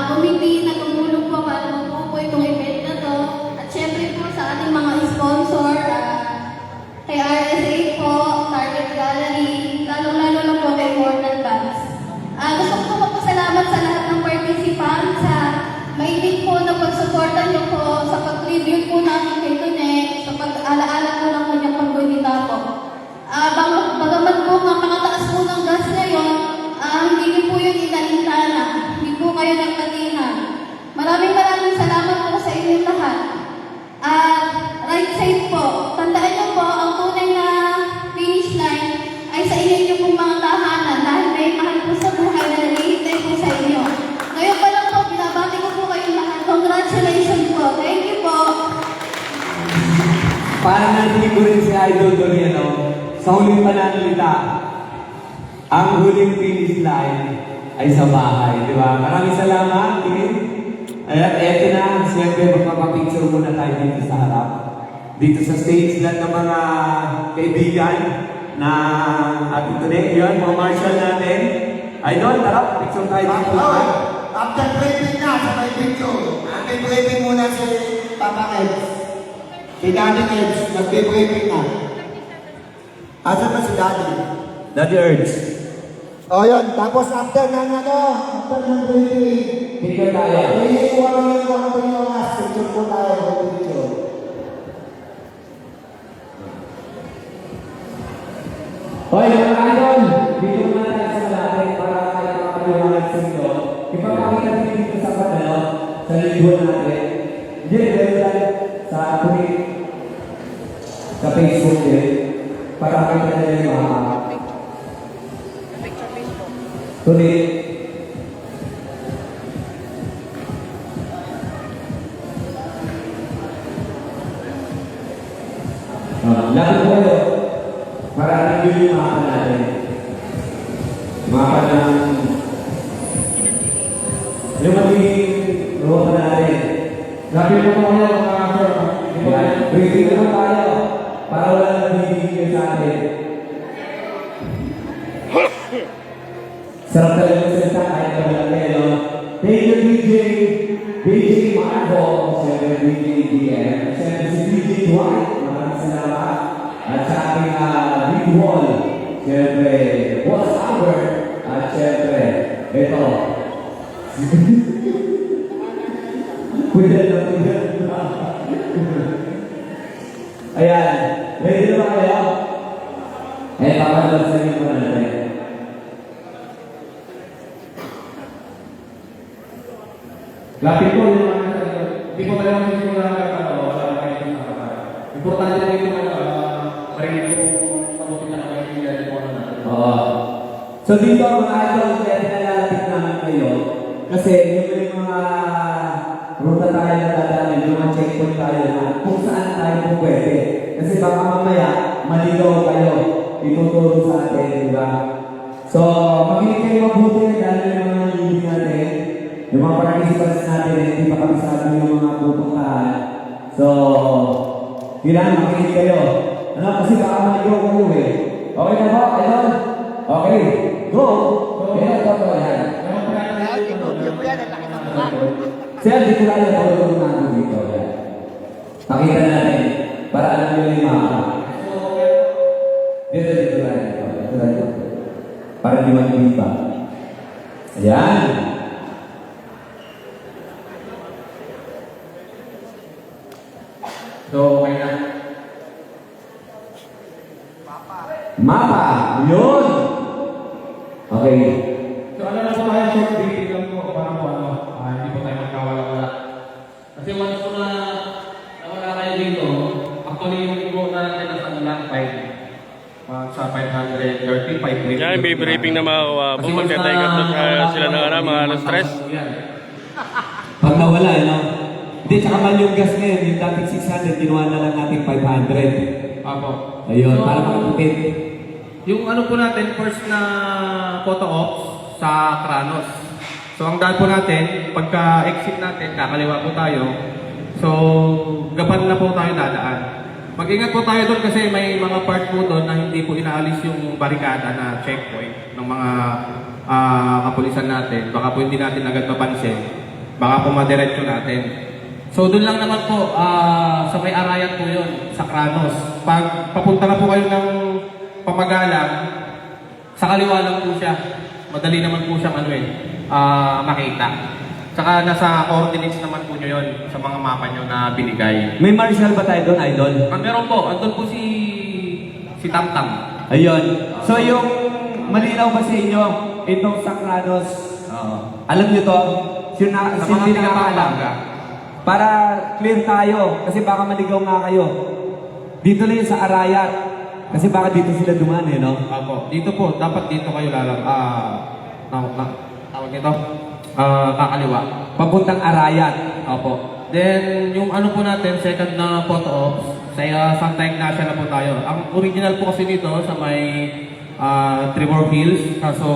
Speaker 7: committee na tumulong po para mabuo po itong event na to. At syempre po sa ating mga sponsor, kay RSA po, Target Gallery, lalong-lalo na po kay Mortal Banks. Gusto ko po magpasalamat sa lahat ng participants sa mainit po na pagsuporta niyo po sa pag-tribute po namin kay Tune, sa pag-alaala po ng kanyang paggunita po. Bagaman po ang mga taas po ng gas ngayon, hindi niyo po yun inalintana, hindi po kayo nagpatihan. Maraming salamat po sa inyong lahat. Right side po, tandaan niyo po, ang tunay na finish line ay sa inyo pong mga tahanan dahil may mahal po sa buhay na nalihintay po sa inyo. Ngayon pa lang po, binabati ko po kayong lahat. Congratulations po. Thank you po.
Speaker 2: Para narinig ko rin si Idol Doriano, sa huling pananalita, ang huling finish line ay sa bahay, di ba? Maraming salamat, Tim. At eto na, siyempre magpapapicture muna tayo dito sa harap. Dito sa stage lang ng mga kaibigan na ating Tune. Yun, mga marshal natin. Idol, tara, picture tayo dito.
Speaker 4: After briefing na sa may picture, nag-briefing muna si Papa Eds. Si Daddy Eds, nag-briefing na. Asa ba si Daddy?
Speaker 2: Daddy Urge.
Speaker 4: O yun, tapos after ng briefing,
Speaker 2: Picture tayo.
Speaker 4: iniiwan lang yung mga pinungas, picture po tayo ng picture.
Speaker 2: Hoy, mga idol! Dito muna tayo sa malapit para tayo makapaliwanag sa inyo. Ipapakita din dito sa panalo, sa linggo natin. Diyan, website sa Tune, sa Facebook din, para kita nila yung mga Tune. Lapit po kayo. Para nandun yung mapa natin. Mapa ng yung magiging ropa natin. Lapit po kayo mga sir. Briefing naman tayo para wala nang nabibigyan sa atin. Sarap talaga magsalita kahit wala kayo. thank you DJ Marco, siyempre DJ DM, siyempre si DJ Dwight, maraming salamat. At sa ating Big Wall, siyempre Boss Albert, at siyempre, ito. Pwede na. Ayan, ready na ba kayo? Papalabas sa inyo muna natin.
Speaker 5: Lapit po yung mga hindi ko talaga magsisimula wala kayo sa kapatid. Importante na ito marinig ko mabuti na kaibigan ko na natin.
Speaker 2: Oo. So dito mga idol, kaya nilalapit namin kayo. Kasi yung mga ruta tayo na dadaanin, yung mga checkpoint tayo na kung saan tayo po pwede. Kasi baka mamaya, maligaw kayo, ituturo sa atin, di ba? So, makinig kayo mabuti dahil yung mga nalibig natin, yung mga participants natin, hindi pa kabisado yung mga pupuntahan. So, kailangan makinig kayo. Ano, kasi baka maligaw kayo eh. Okay na ba? Ayun. Okay. Go! Ayan, ito po yan. Sir, dito lang yung tulong natin dito. Pakita natin para alam nyo yung mga dito lang. Dito lang. Para di mag-ibig pa. Ayan.
Speaker 5: So, okay na.
Speaker 2: Mapa. Yun. Okay.
Speaker 5: So, ano na po tayo, short briefing lang po para po hindi po tayo magkawala-wala. Kasi once po na nawala kayo dito, actually yung ibo na natin nasa lang 5. Sa 535
Speaker 1: Yan, may briefing na mga kawabong. Magkatay ka sila ng mga alas stress.
Speaker 2: Pag nawala, no? Hindi, tsaka mal yung gas ngayon, yung dating 600, ginawa na lang natin 500.
Speaker 5: Apo.
Speaker 2: Ayun,
Speaker 5: So,
Speaker 2: para makatipid.
Speaker 5: yung ano po natin, first na photo ops sa Kranos. So, ang daan po natin, pagka-exit natin, kakaliwa po tayo. So, gapan na po tayo dadaan. Mag-ingat po tayo doon kasi may mga part po doon na hindi po inaalis yung barikada na checkpoint ng mga kapulisan natin. Baka po hindi natin agad mapansin. Baka po madiretso natin. So doon lang naman po, sa may arayan po yun, sa Kranos. Pag papunta na po kayo ng Pamagalang, sa kaliwa lang po siya. Madali naman po siyang makita. Tsaka nasa coordinates naman po nyo yun sa mga mapa nyo na binigay.
Speaker 2: May marshal ba tayo doon, idol?
Speaker 5: Meron po, andun po si Tamtam.
Speaker 2: Ayun. So yung malinaw ba sa inyo, itong Sakranos, alam nyo to,
Speaker 5: Sa mga pinapakalaga.
Speaker 2: Para clear tayo, kasi baka maligaw nga kayo. Dito na yun sa Arayat. Kasi baka dito sila dumaan eh, no?
Speaker 5: Apo, dito po, dapat dito kayo tawag nito, kakaliwa.
Speaker 2: Papuntang Arayat.
Speaker 5: Opo. Then, yung ano po natin, second na photo ops, sa Santa Ignacia na po tayo. Ang original po kasi dito sa may Trevor Hills, kaso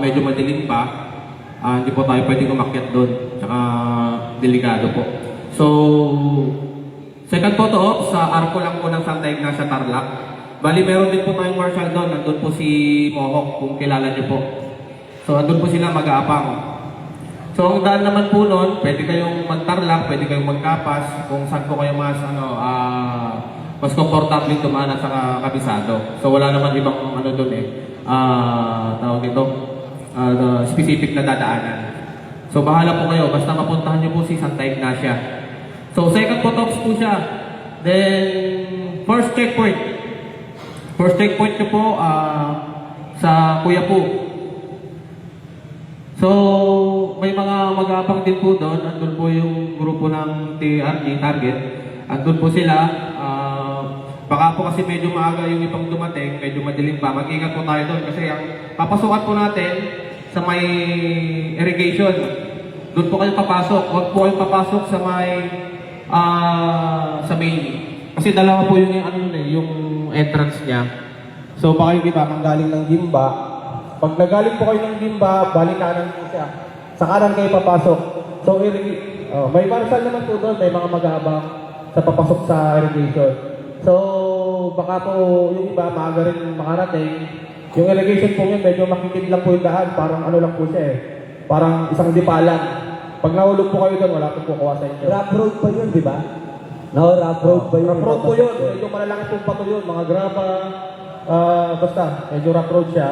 Speaker 5: medyo madilim pa. Hindi po tayo pwedeng umakyat doon. Tsaka delikado po. So, second photo ops, sa arko lang po ng Santa Ignacia, Tarlac. Bali, meron din po tayong marshal doon. Nandun po si Mohawk, kung kilala niyo po. So, andun po sila mag-aapang. So, ang daan naman po nun, pwede kayong mag-Tarlac, pwede kayong mag-Kapas, kung saan po kayo mas, mas komportable tumaan sa kabisado. So, wala naman ibang doon tawag ito, specific na dadaanan. So, bahala po kayo, basta mapuntahan nyo po si Santa Ignacia. So, second photo ops po siya. Then, first checkpoint. First checkpoint nyo po sa Kuyapu. So, may mga mag-aabang din po doon. Andun po yung grupo ng TRG, Target. Andun po sila. Baka po kasi medyo maaga yung ipang dumating, medyo madilim pa. Mag-ingat po tayo doon kasi ang papasukan po natin sa may irrigation. Doon po kayo papasok. Huwag po kayo papasok sa may sa main. Kasi dalawa po yung entrance niya. So, baka yung iba manggaling ng Gimba. Pag nagaling po kayo ng Gimba, balik kanan po siya. Sa kanan kayo papasok. So, may marshal naman po doon, may mga mag-aabang sa papasok sa irrigation. So, baka po yung iba maaga rin makarating. Yung irrigation po yun, medyo makikid lang po yung daan, parang ano lang po siya Parang isang dipa lang. Pag nahulog po kayo doon, wala pong kukuha sa inyo.
Speaker 2: Rough road pa yun, di ba? No, rough road pa yun.
Speaker 5: Rough road po yun. Medyo malalaki pong bato yun. Mga graba. Basta, medyo rough road siya.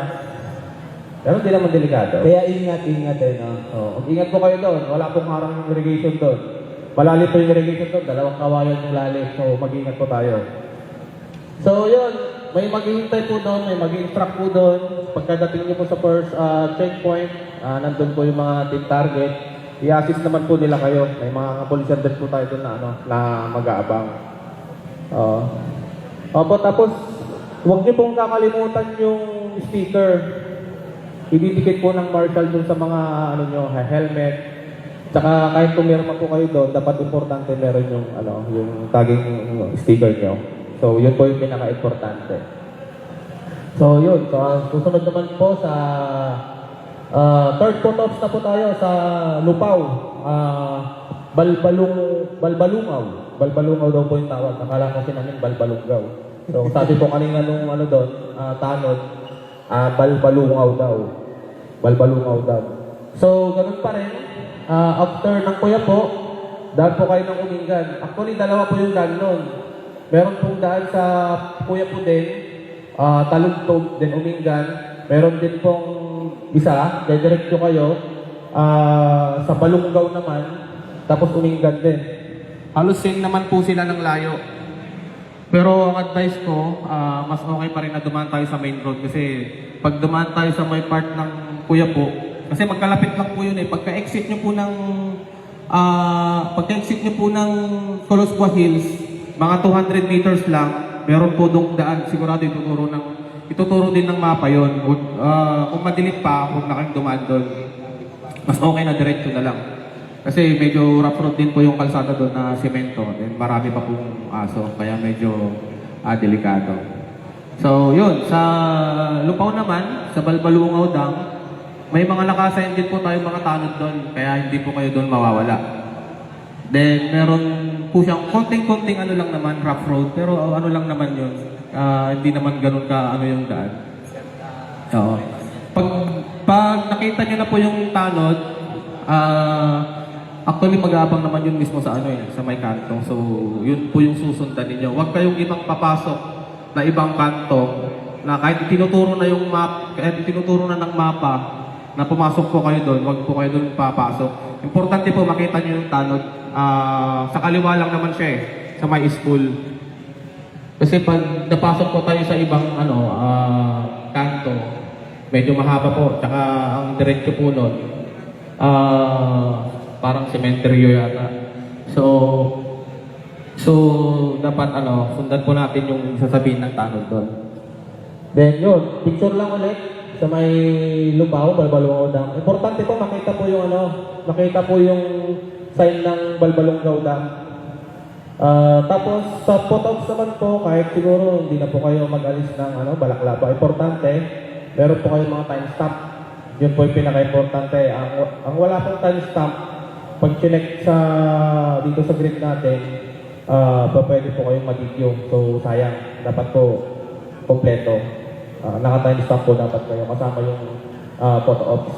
Speaker 5: Pero hindi naman delikado.
Speaker 2: Kaya ingat eh, no?
Speaker 5: Ingat po kayo doon. Wala pong harang irrigation doon. Malalim po yung irrigation doon. 2 kawayan yung lalim. So, mag-ingat po tayo. So, yun. May maghihintay po doon. May mag-instruct po doon. Pagkadating niyo po sa first checkpoint, nandun po yung mga team target. I-assist naman po nila kayo. May mga police din po tayo doon na mag-aabang. Opo, tapos, huwag niyo pong kakalimutan yung speaker. Ididikit po ng marshal dun sa mga helmet. Tsaka kahit pumirma po kayo doon, dapat importante meron yung tagging sticker nyo. So, yun po yung pinaka-importante. So, yun. So, susunod naman po sa third photops na po tayo sa Lupaw. Balbalungaw. Balbalungaw daw po yung tawag. Nakala kasi namin Balbalungaw. So, sabi po kanina nung doon, tanod, Balbalungaw daw. Balbalungaw daw. So, ganun pa rin. After ng Kuya po, daan po kayo ng Umingan. Actually, 2 po yung daan nun. Meron pong daan sa Kuya po din, Talugtog, din Umingan. Meron din pong isa, dediretso kayo, sa Balungaw naman, tapos Umingan din. Halos same naman po sila ng layo. Pero ang advice ko, mas okay pa rin na dumaan tayo sa main road kasi pag dumaan tayo sa may part ng Kuya po, kasi magkalapit lang po yun eh. Pagka-exit nyo po ng Colosbua Hills, mga 200 meters lang, meron po doong daan. Sigurado ituturo din ng mapa yun. Kung madilim pa, huwag na kayong dumaan doon. Mas okay na diretso na lang. Kasi medyo rough road din po yung kalsada doon na semento. Then marami pa pong aso, kaya medyo delikado. So yun, sa Lupaw naman, sa Balbalungaw Dam, may mga nakasign din po tayo mga tanod doon, kaya hindi po kayo doon mawawala. Then meron po siyang konting-konting lang naman, rough road, pero lang naman yun. Hindi naman ganun ka yung daan. Oo. Pag nakita nyo na po yung tanod, actually mag-aabang naman yun mismo sa sa may kanto. So yun po yung susundan ninyo. Huwag kayong ibang papasok na ibang kanto na kahit tinuturo na yung map, kahit tinuturo na ng mapa na pumasok po kayo doon, huwag po kayo doon papasok. Importante po makita nyo yung tanod. Sa kaliwa lang naman siya sa may school. Kasi pag napasok po tayo sa ibang kanto, medyo mahaba po. Tsaka ang diretso po nun, parang cemetery yata. So dapat sundan po natin yung sasabihin ng tanod doon. Then yun, picture lang ulit sa may Lupaw, Balbalungaw Dam. Importante po makita po yung sign ng Balbalungaw Dam. Tapos sa photops naman po, kahit siguro hindi na po kayo mag-alis ng Balaklava. Importante, meron po kayong mga timestamp. Yun po yung pinaka-importante. Ang wala pong timestamp, pag chinek dito sa grid natin, pwede po kayong mag-video. So sayang, dapat po kompleto. Naka-timestamp po dapat kayo kasama yung photo ops.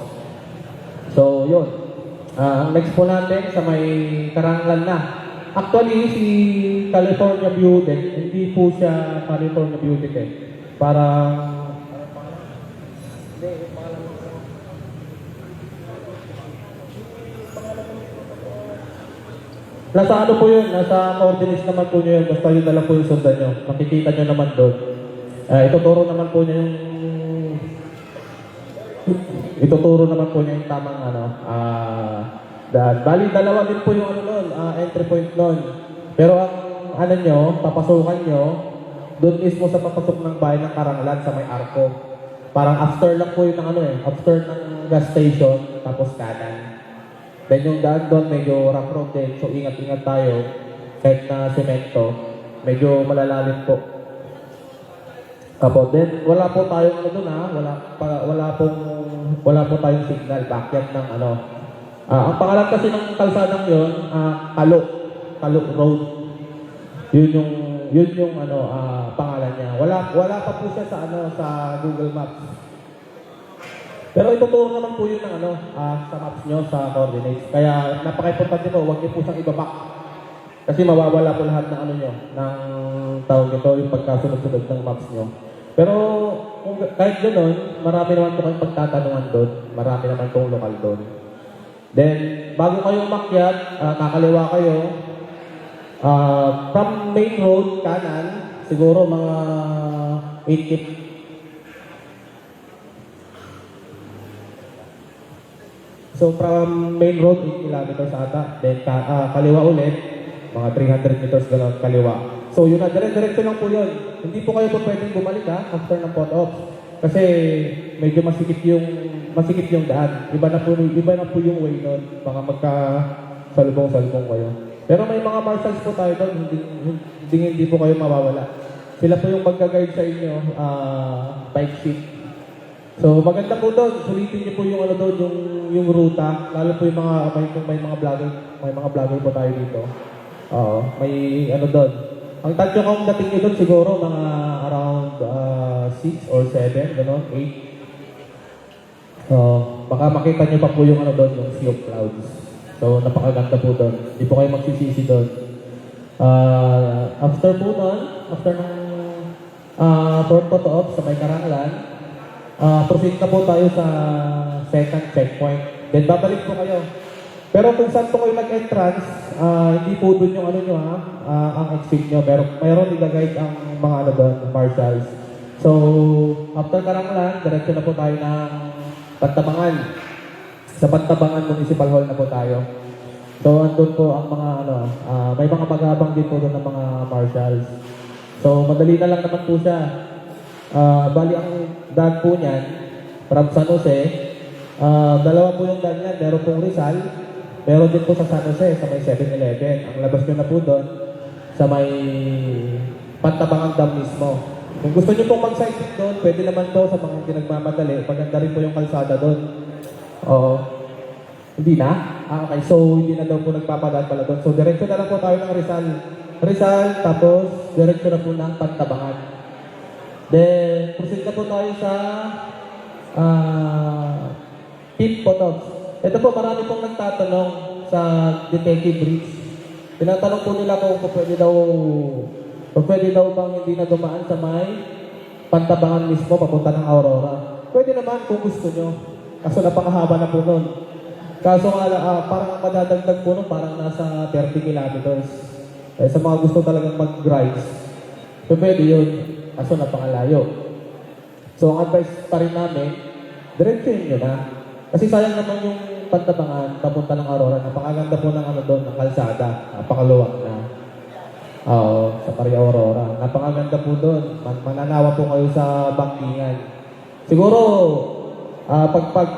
Speaker 5: So yun. Ang next po natin sa may Karanglan na. Actually si California Beauty, hindi po siya California Beauty Parang nasa po yun, nasa coordinates naman po nyo yun, basta yun na lang po yung sundan nyo. Makikita nyo naman doon. Ituturo naman po niya yung tamang daan. Bali, 2 din po yung entry point nun. Pero ang papasukan nyo, doon mismo sa papasok ng bayan ng Karanglan sa may Arco. Parang after lang po yung after ng gas station, tapos kanan. Then yung daan doon, medyo rough road din. So ingat-ingat tayo. Kahit na semento, medyo malalalim po. Then wala po tayong doon wala po tayong signal backyard ng ang pangalan kasi ng kalsadang yon, Kalok Road. Yun yung pangalan niya. Wala pa po siya sa sa Google Maps. Pero ituturo naman po yun ng sa maps nyo, sa coordinates. Kaya napaka-importante po, huwag niyo po siyang ibaback. Kasi mawawala po lahat ng nyo, ng tawag nito, yung pagkasunod-sunod ng maps nyo. Pero kahit gano'n, marami naman po kayong pagtatanungan doon. Marami naman pong lokal doon. Then, bago kayo umakyat, kakaliwa kayo, from main road, kanan, siguro mga 8 km. So from main road, 8 kilometers ata. Then kaliwa ulit, mga 300 meters gano'n kaliwa. So yun na, dire-diretso lang po yun. Hindi po kayo po pwedeng bumalik after ng photo ops. Kasi medyo masikip yung daan. Iba na po yung way nun. Mga magka-salubong-salubong kayo. Pero may mga marshals po tayo doon, hindi po kayo mawawala. Sila po yung magka-guide sa inyo, bike seat. So maganda po doon, sulitin niyo po yung doon, yung ruta, lalo po yung may mga vlogger po tayo dito. May doon. Ang tansya kong dating niyo doon siguro mga around 6 or 7, gano'n, 8. Baka makita niyo pa po yung doon, yung Sea of Clouds. So napakaganda po doon. Hindi po kayo magsisisi doon. After po doon, after ng fourth photo ops sa may Karanglan, proceed na po tayo sa second checkpoint. Then babalik po kayo. Pero kung saan po kayo nag-entrance, hindi po doon yung ang exit nyo. Pero mayroon i-guide ang mga doon, marshals. So, after Karanglan, diretso na po tayo ng Pantabangan. Sa Pantabangan Municipal Hall na po tayo. So, andun po ang mga may mga magabang din po doon ng mga marshals. So, madali na lang naman po siya. Bali ang daan po niyan, from San Jose, dalawa po yung daan niyan, meron pong Rizal, meron din po sa San Jose, sa may 7-Eleven. Ang labas nyo na po doon, sa may Pantabangan Dam mismo. Kung gusto nyo pong mag-cycling doon, pwede naman po sa mga pinagmamadali, paganda rin po yung kalsada doon. Hindi na? Okay, so hindi na daw po nagpapadaan pala doon. So diretso na lang po tayo ng Rizal, tapos diretso na po ng Pantabangan. Then, proceed na po tayo sa Pit Photos. Ito po, marami pong nagtatanong sa Detective Bridge. Tinatanong po nila kung pwede daw bang hindi na dumaan sa may Pantabangan mismo, papunta ng Aurora. Pwede naman kung gusto nyo. Kaso napakahaba na po nun. Kaso parang madadagdag po nun, parang nasa 30 kilometers. Sa mga gusto talagang mag-drive, so pwede yun. Kaso napakalayo. So ang advice pa rin namin, diretsuhin nyo na. Kasi sayang naman yung Pantabangan, papunta ng Aurora. Napakaganda po ng doon, ng kalsada. Napakaluwag na. Sa Paria Aurora. Napakaganda po doon. Mananawa po kayo sa bangkingan. Siguro,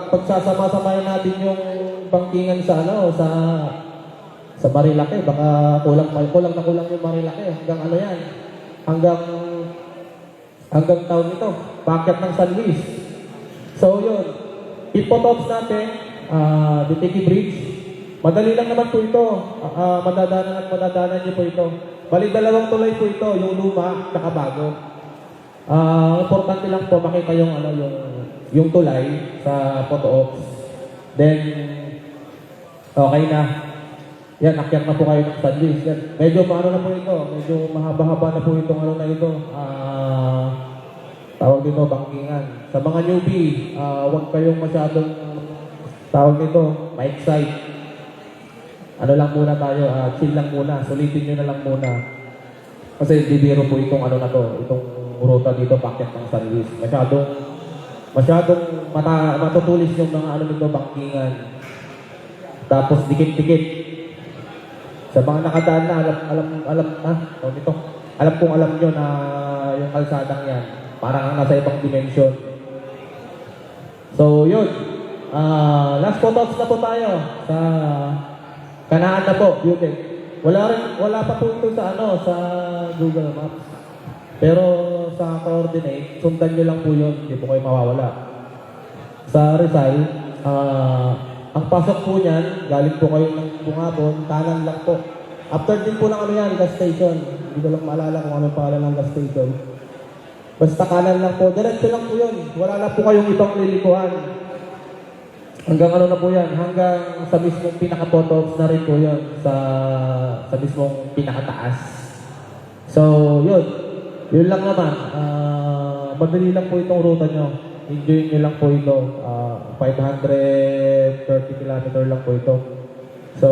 Speaker 5: pagsasama-samayin natin yung bangkingan sa sa Marilake, baka kulang yung Marilake. Hanggang taon ito, packet ng San Luis. So yun, ipotops natin, Detective Bridge. Madali lang naman po ito, madadaanan niyo po ito. Bali, dalawang tulay po ito, yung luma, saka bago. Importante lang po makita yung tulay sa photo ops. Then, okay na. Yan, akyat na po kayo ng San Luis. Yan. Medyo na po ito. Medyo mahaba-haba na po itong na ito. Tawag dito, bangkingan. Sa mga newbie, huwag kayong masyadong tawag dito, ma-excite. Lang muna tayo, chill lang muna. Sulitin nyo na lang muna. Kasi bibiro po itong na to, itong ruta dito, packet ng San Luis. Masyadong matutulis yung mga nito, bangkingan. Tapos dikit-dikit. Sa mga nakadaan na, alam nyo na yung kalsadang yan. Parang nasa ibang dimensyon. So, yun. Last photos na po tayo. Sa Kanaan na po, beauty. Wala pa po ito sa sa Google Maps. Pero sa coordinate, sundan nyo lang po yun. Hindi po kayo mawawala. Sa Rizal, ang pasok po niyan, galing po kayo ng Bungabon, kanan lang po. After din po ng yan, gas station. Hindi ko lang maalala kung ano pangalan ng gas station. Basta kanan lang po. Diretso lang po yun. Wala na po kayong ibang lilikuhan. Hanggang ano na po yan, hanggang sa mismong pinaka-photo ops na rin po yan, sa mismong pinakataas. So, yun lang naman. Madali lang po itong ruta nyo. Enjoy nyo lang po ito. 530 kilometer lang po ito. So,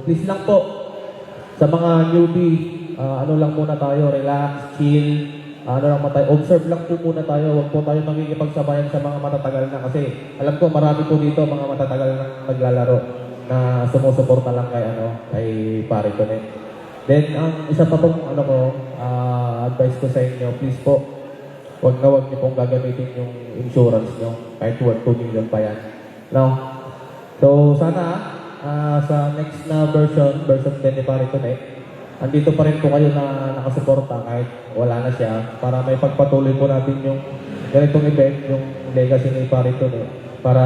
Speaker 5: please lang po, sa mga newbie, ano lang muna tayo, relax, chill, observe lang po muna tayo. Huwag po tayo makikipagsabayan sa mga matatagal na kasi alam ko marami po dito mga matatagal na naglalaro na sumusuporta lang kay pare ko na. Then ang isa pa pong advice ko sa inyo, please po, huwag niyo pong gagamitin yung insurance nyo kahit worth 2 million pa yan. No? So sana sa next na version 10 ni pare ko na andito pa rin po kayo na nakasuporta kahit wala na siya para may pagpatuloy po natin yung ganitong event, yung legacy ni Pare Tone para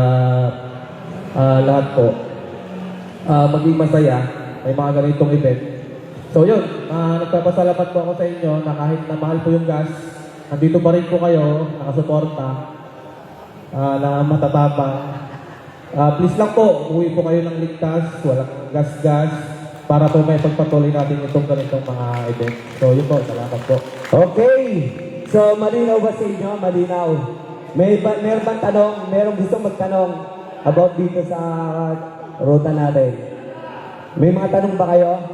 Speaker 5: lahat po maging masaya, may mga ganitong event. So yun, nagpapasalamat po ako sa inyo na kahit na mahal po yung gas, andito pa rin po kayo nakasuporta na matatapang. Please lang po, uwi po kayo ng ligtas, walang gas-gas, para po may pagpatuloy natin itong ganitong mga event. So yun po, salamat po.
Speaker 2: Okay. So, malinaw ba sa inyo? Malinaw. Meron bang tanong? Meron gusto magtanong about dito sa ruta natin? May mga tanong ba kayo?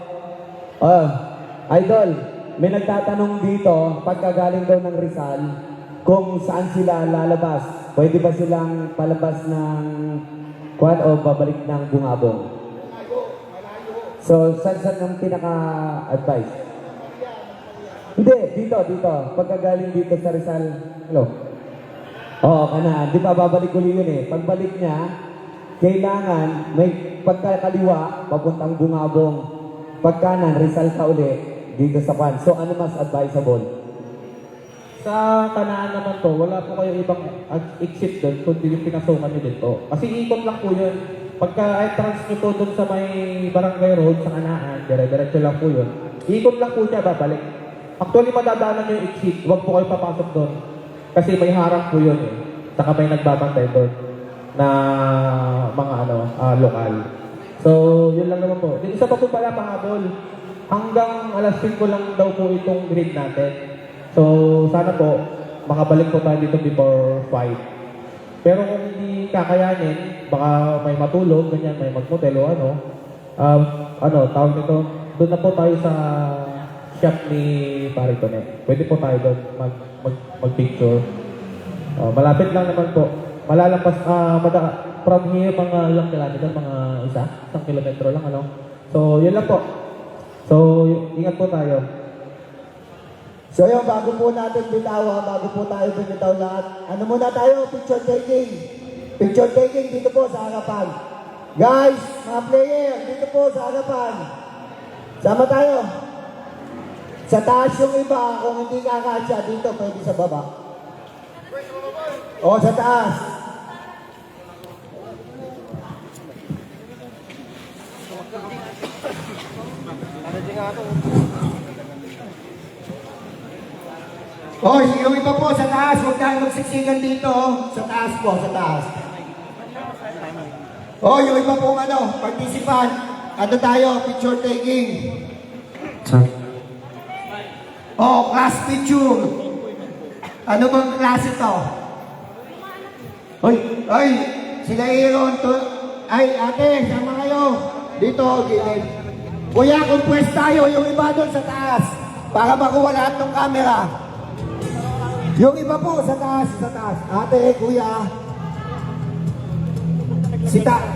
Speaker 2: Idol, may nagtatanong dito, pagkagaling daw ng Rizal, kung saan sila lalabas. Pwede ba silang palabas ng kwan o babalik ng Bungabong? So, saan ang pinaka-advice? Hindi, dito. Pagkagaling dito sa Rizal, hello? Oo, Kanaan. Di ba, babalik uli yun eh. Pagbalik niya, kailangan may pagkakaliwa, papuntang Bungabong. Pagkanan, Rizal ka uli, dito sa Pan. So, ano mas advisable?
Speaker 5: Sa Kanaan naman po, wala po kayo ibang exit doon kundi yung pinasukan nyo dito. Kasi ikot lang po yun. Pagka entrance nyo po doon sa may barangay road sa Kanaan, dire-diretso lang po yun. Ikot lang po siya, babalik. Actually, madadaanan nyo yung exit. Huwag po kayo papasok doon. Kasi may harang po yun eh. Saka may nagbabantay doon na mga lokal. So, yun lang naman po. Isa pa po pala pahabol. Hanggang alas 5 lang daw po itong grid natin. So, sana po, makabalik po tayo dito before 5. Pero kung hindi kakayanin, baka may matulog, ganyan, may magmotel o tawag nito, doon na po tayo sa shop ni Pare Tone. Pwede po tayo doon mag-picture. Malapit lang naman po. Malalampas, from here, mga ilang kilometer, mga isang kilometro lang, So, yun lang po. So, ingat po tayo.
Speaker 4: So yun, bago po natin bago po tayo bumitaw lahat, ano muna tayo? Picture taking. Picture taking dito po sa harapan. Guys, mga player, dito po sa harapan. Sama tayo. Sa taas yung iba, kung hindi kakasya dito, pwede sa baba. O, sa taas. Oh, yung iba po sa taas, huwag tayo magsiksikan dito. Sa taas po, sa taas. Oh, yung iba po participant. Ano tayo, picture taking. Oh, class picture. Ano bang klase to? Ay, sila Aaron. Ay, ate, sama kayo. Dito, gilid. Kuya, compress tayo, yung iba doon sa taas. Para makuha lahat ng camera. Yung iba po, sa taas. Ate, kuya.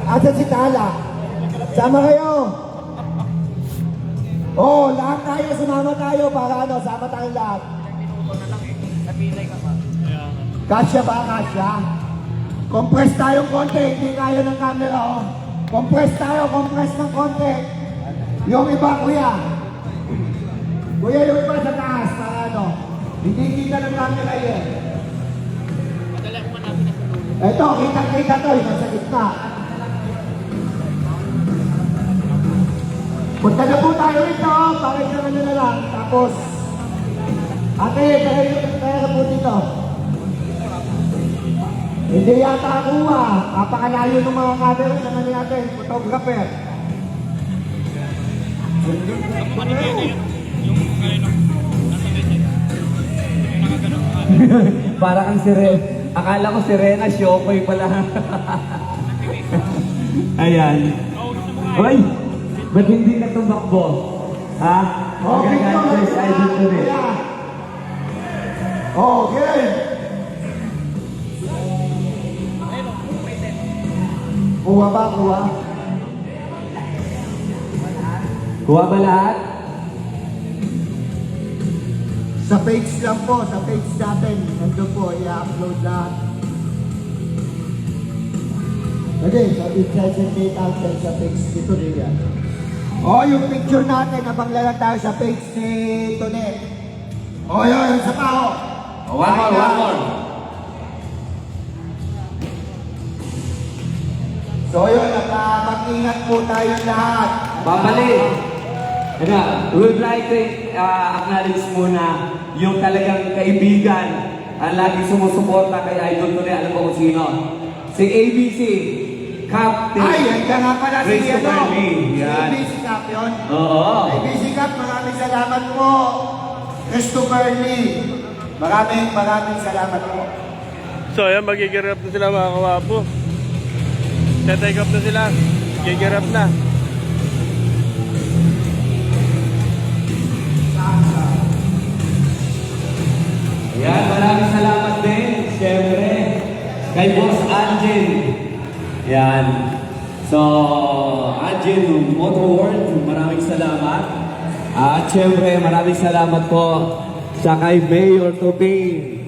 Speaker 4: Asa si Tala. Sama kayo. Oh, lahat tayo, sumama tayo para sama tayo lahat. Kasya ba, kasya? Compress tayo konti, hindi kaya ng camera, oh. Compress ng konti. Yung iba, kuya. Kuya, yung iba sa taas, para hindi kita ng camera yan. Ito, kita to, nasa gitna. Punta na po tayo ito, bakit naman na lang. Tapos, ate, tayo na po dito.
Speaker 3: Hindi yata kuha. Kapakalayo ng mga camera naman natin. Photographer.
Speaker 2: Para kang sirena. Akala ko sirena, Shokoy pala. Ayan. Hoy! Ba't hindi ka tumakbo? Ha?
Speaker 3: Okay,
Speaker 2: Magaganda sa idol ko rin.
Speaker 3: Okay. Kuha ba? Kuha?
Speaker 2: Kuha ba lahat?
Speaker 3: Sa page lang po, sa page natin. Nandun po, i-upload lahat. Pwede, sa i-presentate natin sa page dito rin yan. O, yung picture natin, abang lang tayo sa page ni Tonet. O, yun, isa pa o.
Speaker 2: One more.
Speaker 3: So yun, mag-ingat po tayo lahat.
Speaker 2: Babalik. Ano, we would like to acknowledge muna yung talagang kaibigan ang lagi sumusuporta kay Idol Tone. Alam mo kung sino? Si ABC, Captain.
Speaker 3: Ay, yan ka nga pala si
Speaker 2: Christopher
Speaker 3: ano.
Speaker 2: Lee.
Speaker 3: Si
Speaker 2: Yan.
Speaker 3: ABC Cup yun.
Speaker 2: Oo.
Speaker 3: ABC Cup, maraming salamat po. Christopher Lee. Maraming salamat po.
Speaker 1: So ayan, magigirap na sila mga kawapo. Set-take up na sila. Gigirap na.
Speaker 2: Yan, maraming salamat din. Siyempre, kay Boss Angel. Yan. So, Angel, Motor World, maraming salamat. At siyempre, maraming salamat po sa kay Mayor Tobing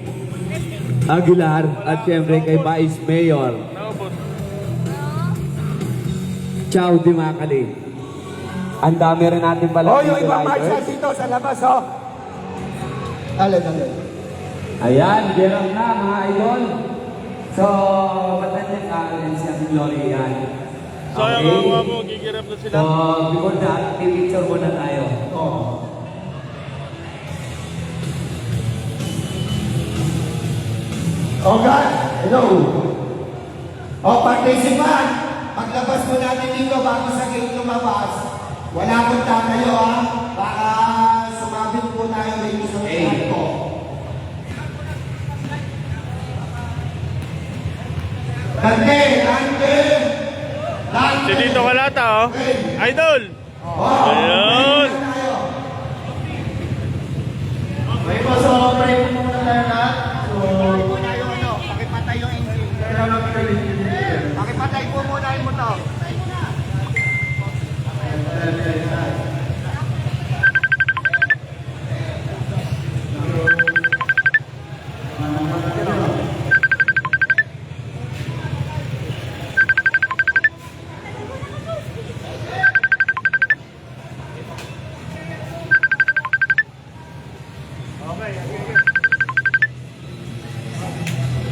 Speaker 2: Aguilar at siyempre kay Vice Mayor Chow Dimakali. Ang dami rin natin pala.
Speaker 3: Oh, yung ibang marshals dito sa labas, oh. Alin.
Speaker 2: Ayan, gerang na mga idol. So, patatin natin si Ate Glory yan.
Speaker 1: So ayan mga kawapo, gigirap na sila.
Speaker 2: So, before that, picture muna tayo.
Speaker 3: Oh God, hello. Oh, participant, paglabas mo natin dito bago sa gate lumabas, wala pong tatayo ha. Baka sumabit po tayo dito sa usahan ko. Dante.
Speaker 1: Si Tito Kalata, oh. Idol! Ayun!
Speaker 3: May po, so pray po muna tayo na. So, pakipatay yung engine. Pakipatay po muna yung motor.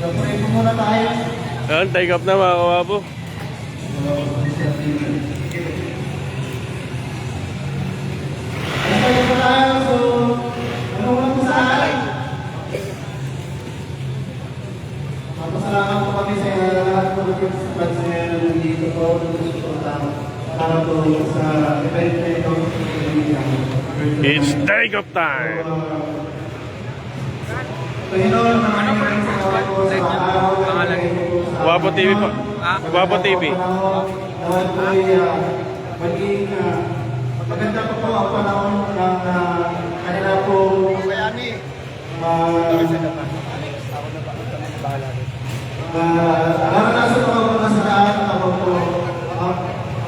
Speaker 3: Pray po muna tayo.
Speaker 1: Ayan, take up na mga kawapo.
Speaker 3: Pray po tayo. So, ano po sa akin? Magpasalamat po kami sa lahat po ng participants na nandito po. Para po sa event na ito.
Speaker 1: It's take up time!
Speaker 3: Panginoon, maraming salamat po sa araw na
Speaker 1: Guwapo TV po. Guwapo TV.
Speaker 3: Naman po ay maging maganda pa po ang panahon ng kanila po naranasan po ako sa daan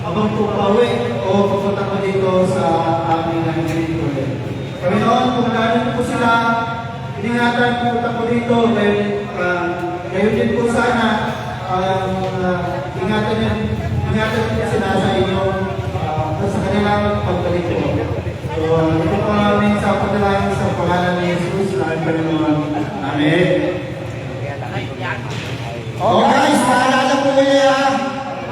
Speaker 3: abang po pauwi o pupunta po dito sa aming nangyayin ulit. Panginoon, kung naanin po sila, ingatan po po dito dahil ngayon din po sana ingatan po sila sa inyong sa kanilang pagbalik po. So, ito po namin sa pagdalayan sa pangalan ni Jesus na ang Panginoon. Amen. Oh guys, paalala po nila,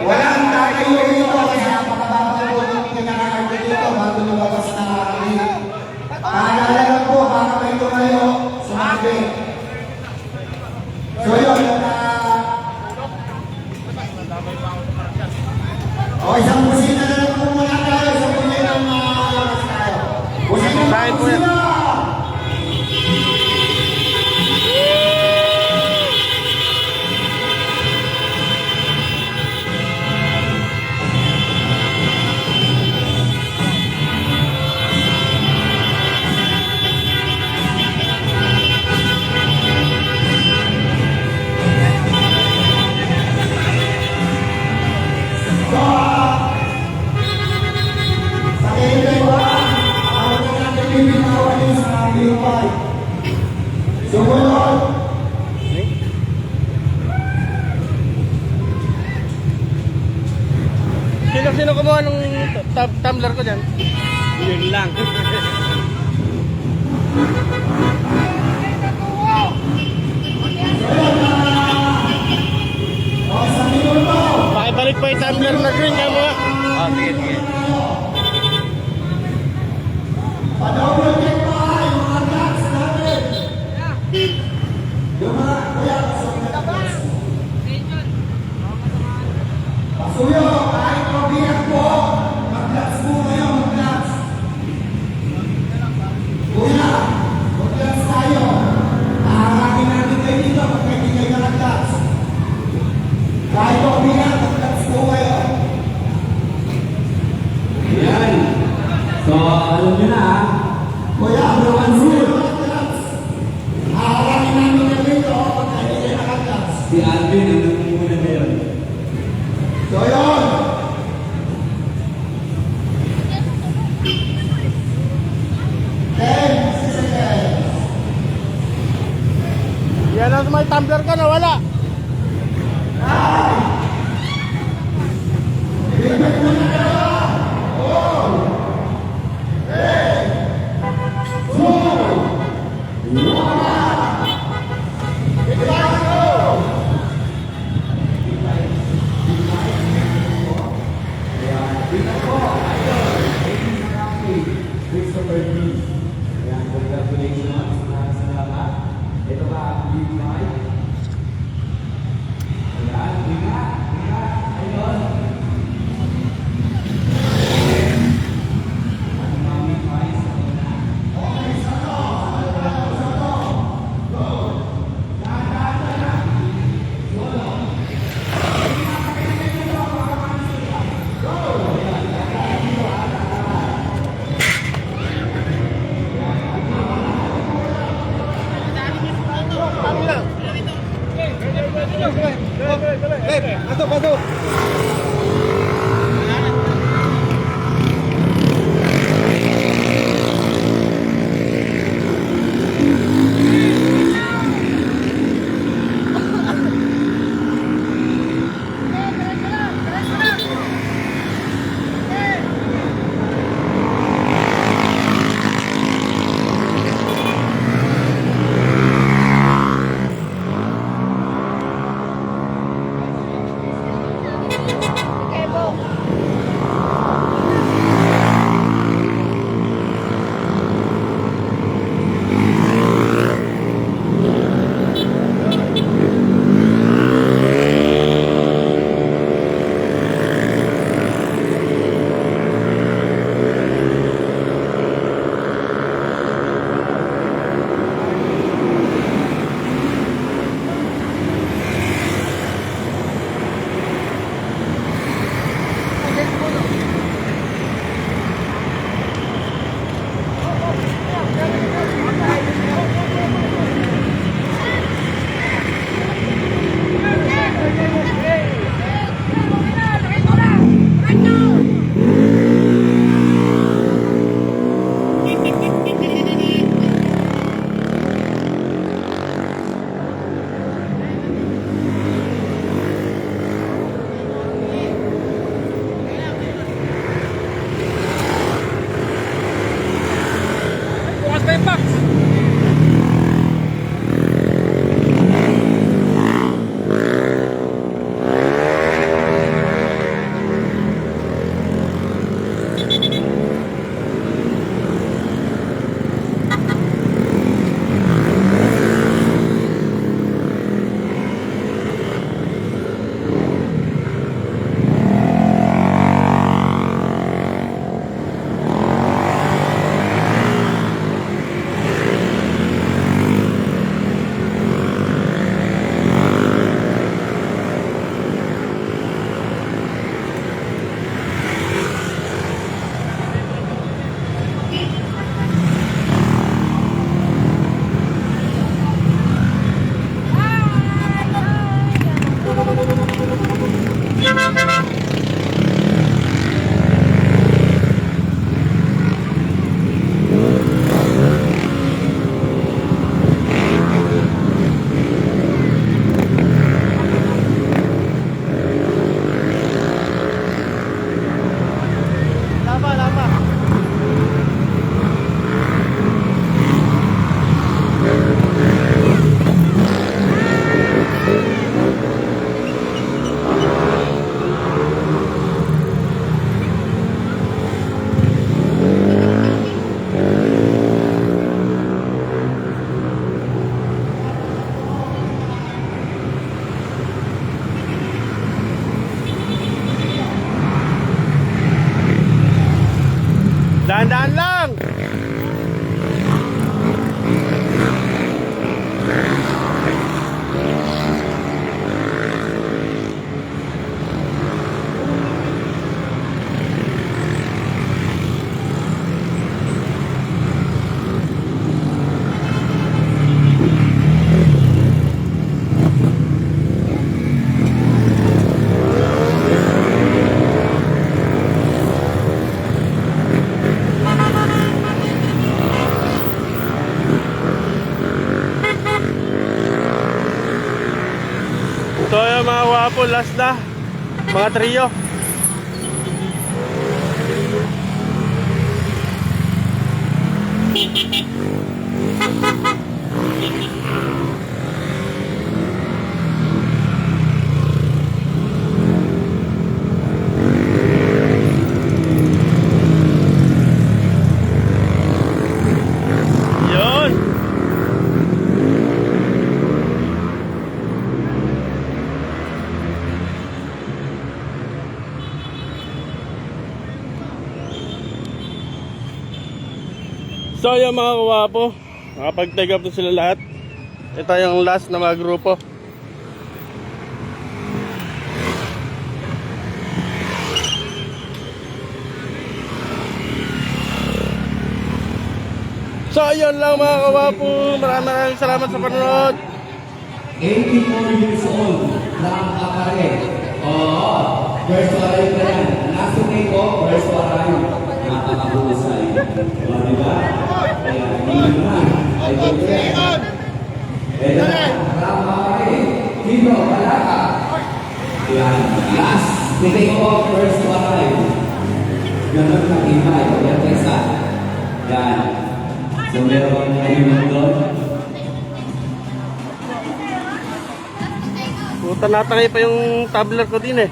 Speaker 3: walang tatayo dito kasi napakababa po yung kinakakanta dito bago lumabas na kami. Paalala lang po, baka may tumayo, sumabi. So yun, isang busina na lang po muna tayo. Isang busina ng lakas tayo. Busina na
Speaker 1: Kain po yan.
Speaker 3: busina! Sa kailan ba? Ako na natin bibitawanin sa lipay. Sumunod!
Speaker 1: Sino kumuha ng tumbler ko dyan? Yun lang.
Speaker 3: O, sa minuto!
Speaker 1: Pakibalik pa yung tumbler na green kaya mo. Sige.
Speaker 3: Padouble check pa yung mga drugs natin! Yung mga kuya, pasuyo, kahit pabiyak po, mag-drugs po kayo, mag-drugs. Kuya, mag-drugs tayo. Taharapin natin kayo dito pag hindi kayo nag-drugs. Kahit pabiyak, mag-drugs po kayo.
Speaker 2: Yan. So, alam nyo na,
Speaker 3: Kuya, broken rule. Haharapin namin kayo dito pag hindi kayo nag-drugs.
Speaker 2: si Alvin ang nangunguna ngayon.
Speaker 3: So yun! Ten, seconds.
Speaker 1: Yan ang may tumbler ko na wala.
Speaker 3: Limit mo na kayo! Four, three, two, one. Let's go!
Speaker 2: Christopher D. Ayan, congratulations. Maraming salamat. Ito ba ang big five? Ayan, ingat. Ayun. Ang mami five sa una.
Speaker 1: po, last na. Mga trio. Yun. So yung mga kawapo, nakapag-take up na sila lahat. Ito yung last na mga grupo. So yun lang mga kawapo, maraming salamat sa panonood.
Speaker 2: 84 years old, nakakapare. Oo, first to arrive na yan. Nasa ko, first to arrive. Nakakabusay. O, diba? Kaya, hindi naman. Ay, good. Ito na, nakakapare. Dito, palaka. Yan, last. Take off, first to arrive. Ganun na imay. Yan, kesa. Yan. So, meron kayo doon.
Speaker 1: Puta, natangay pa yung tabler ko din eh.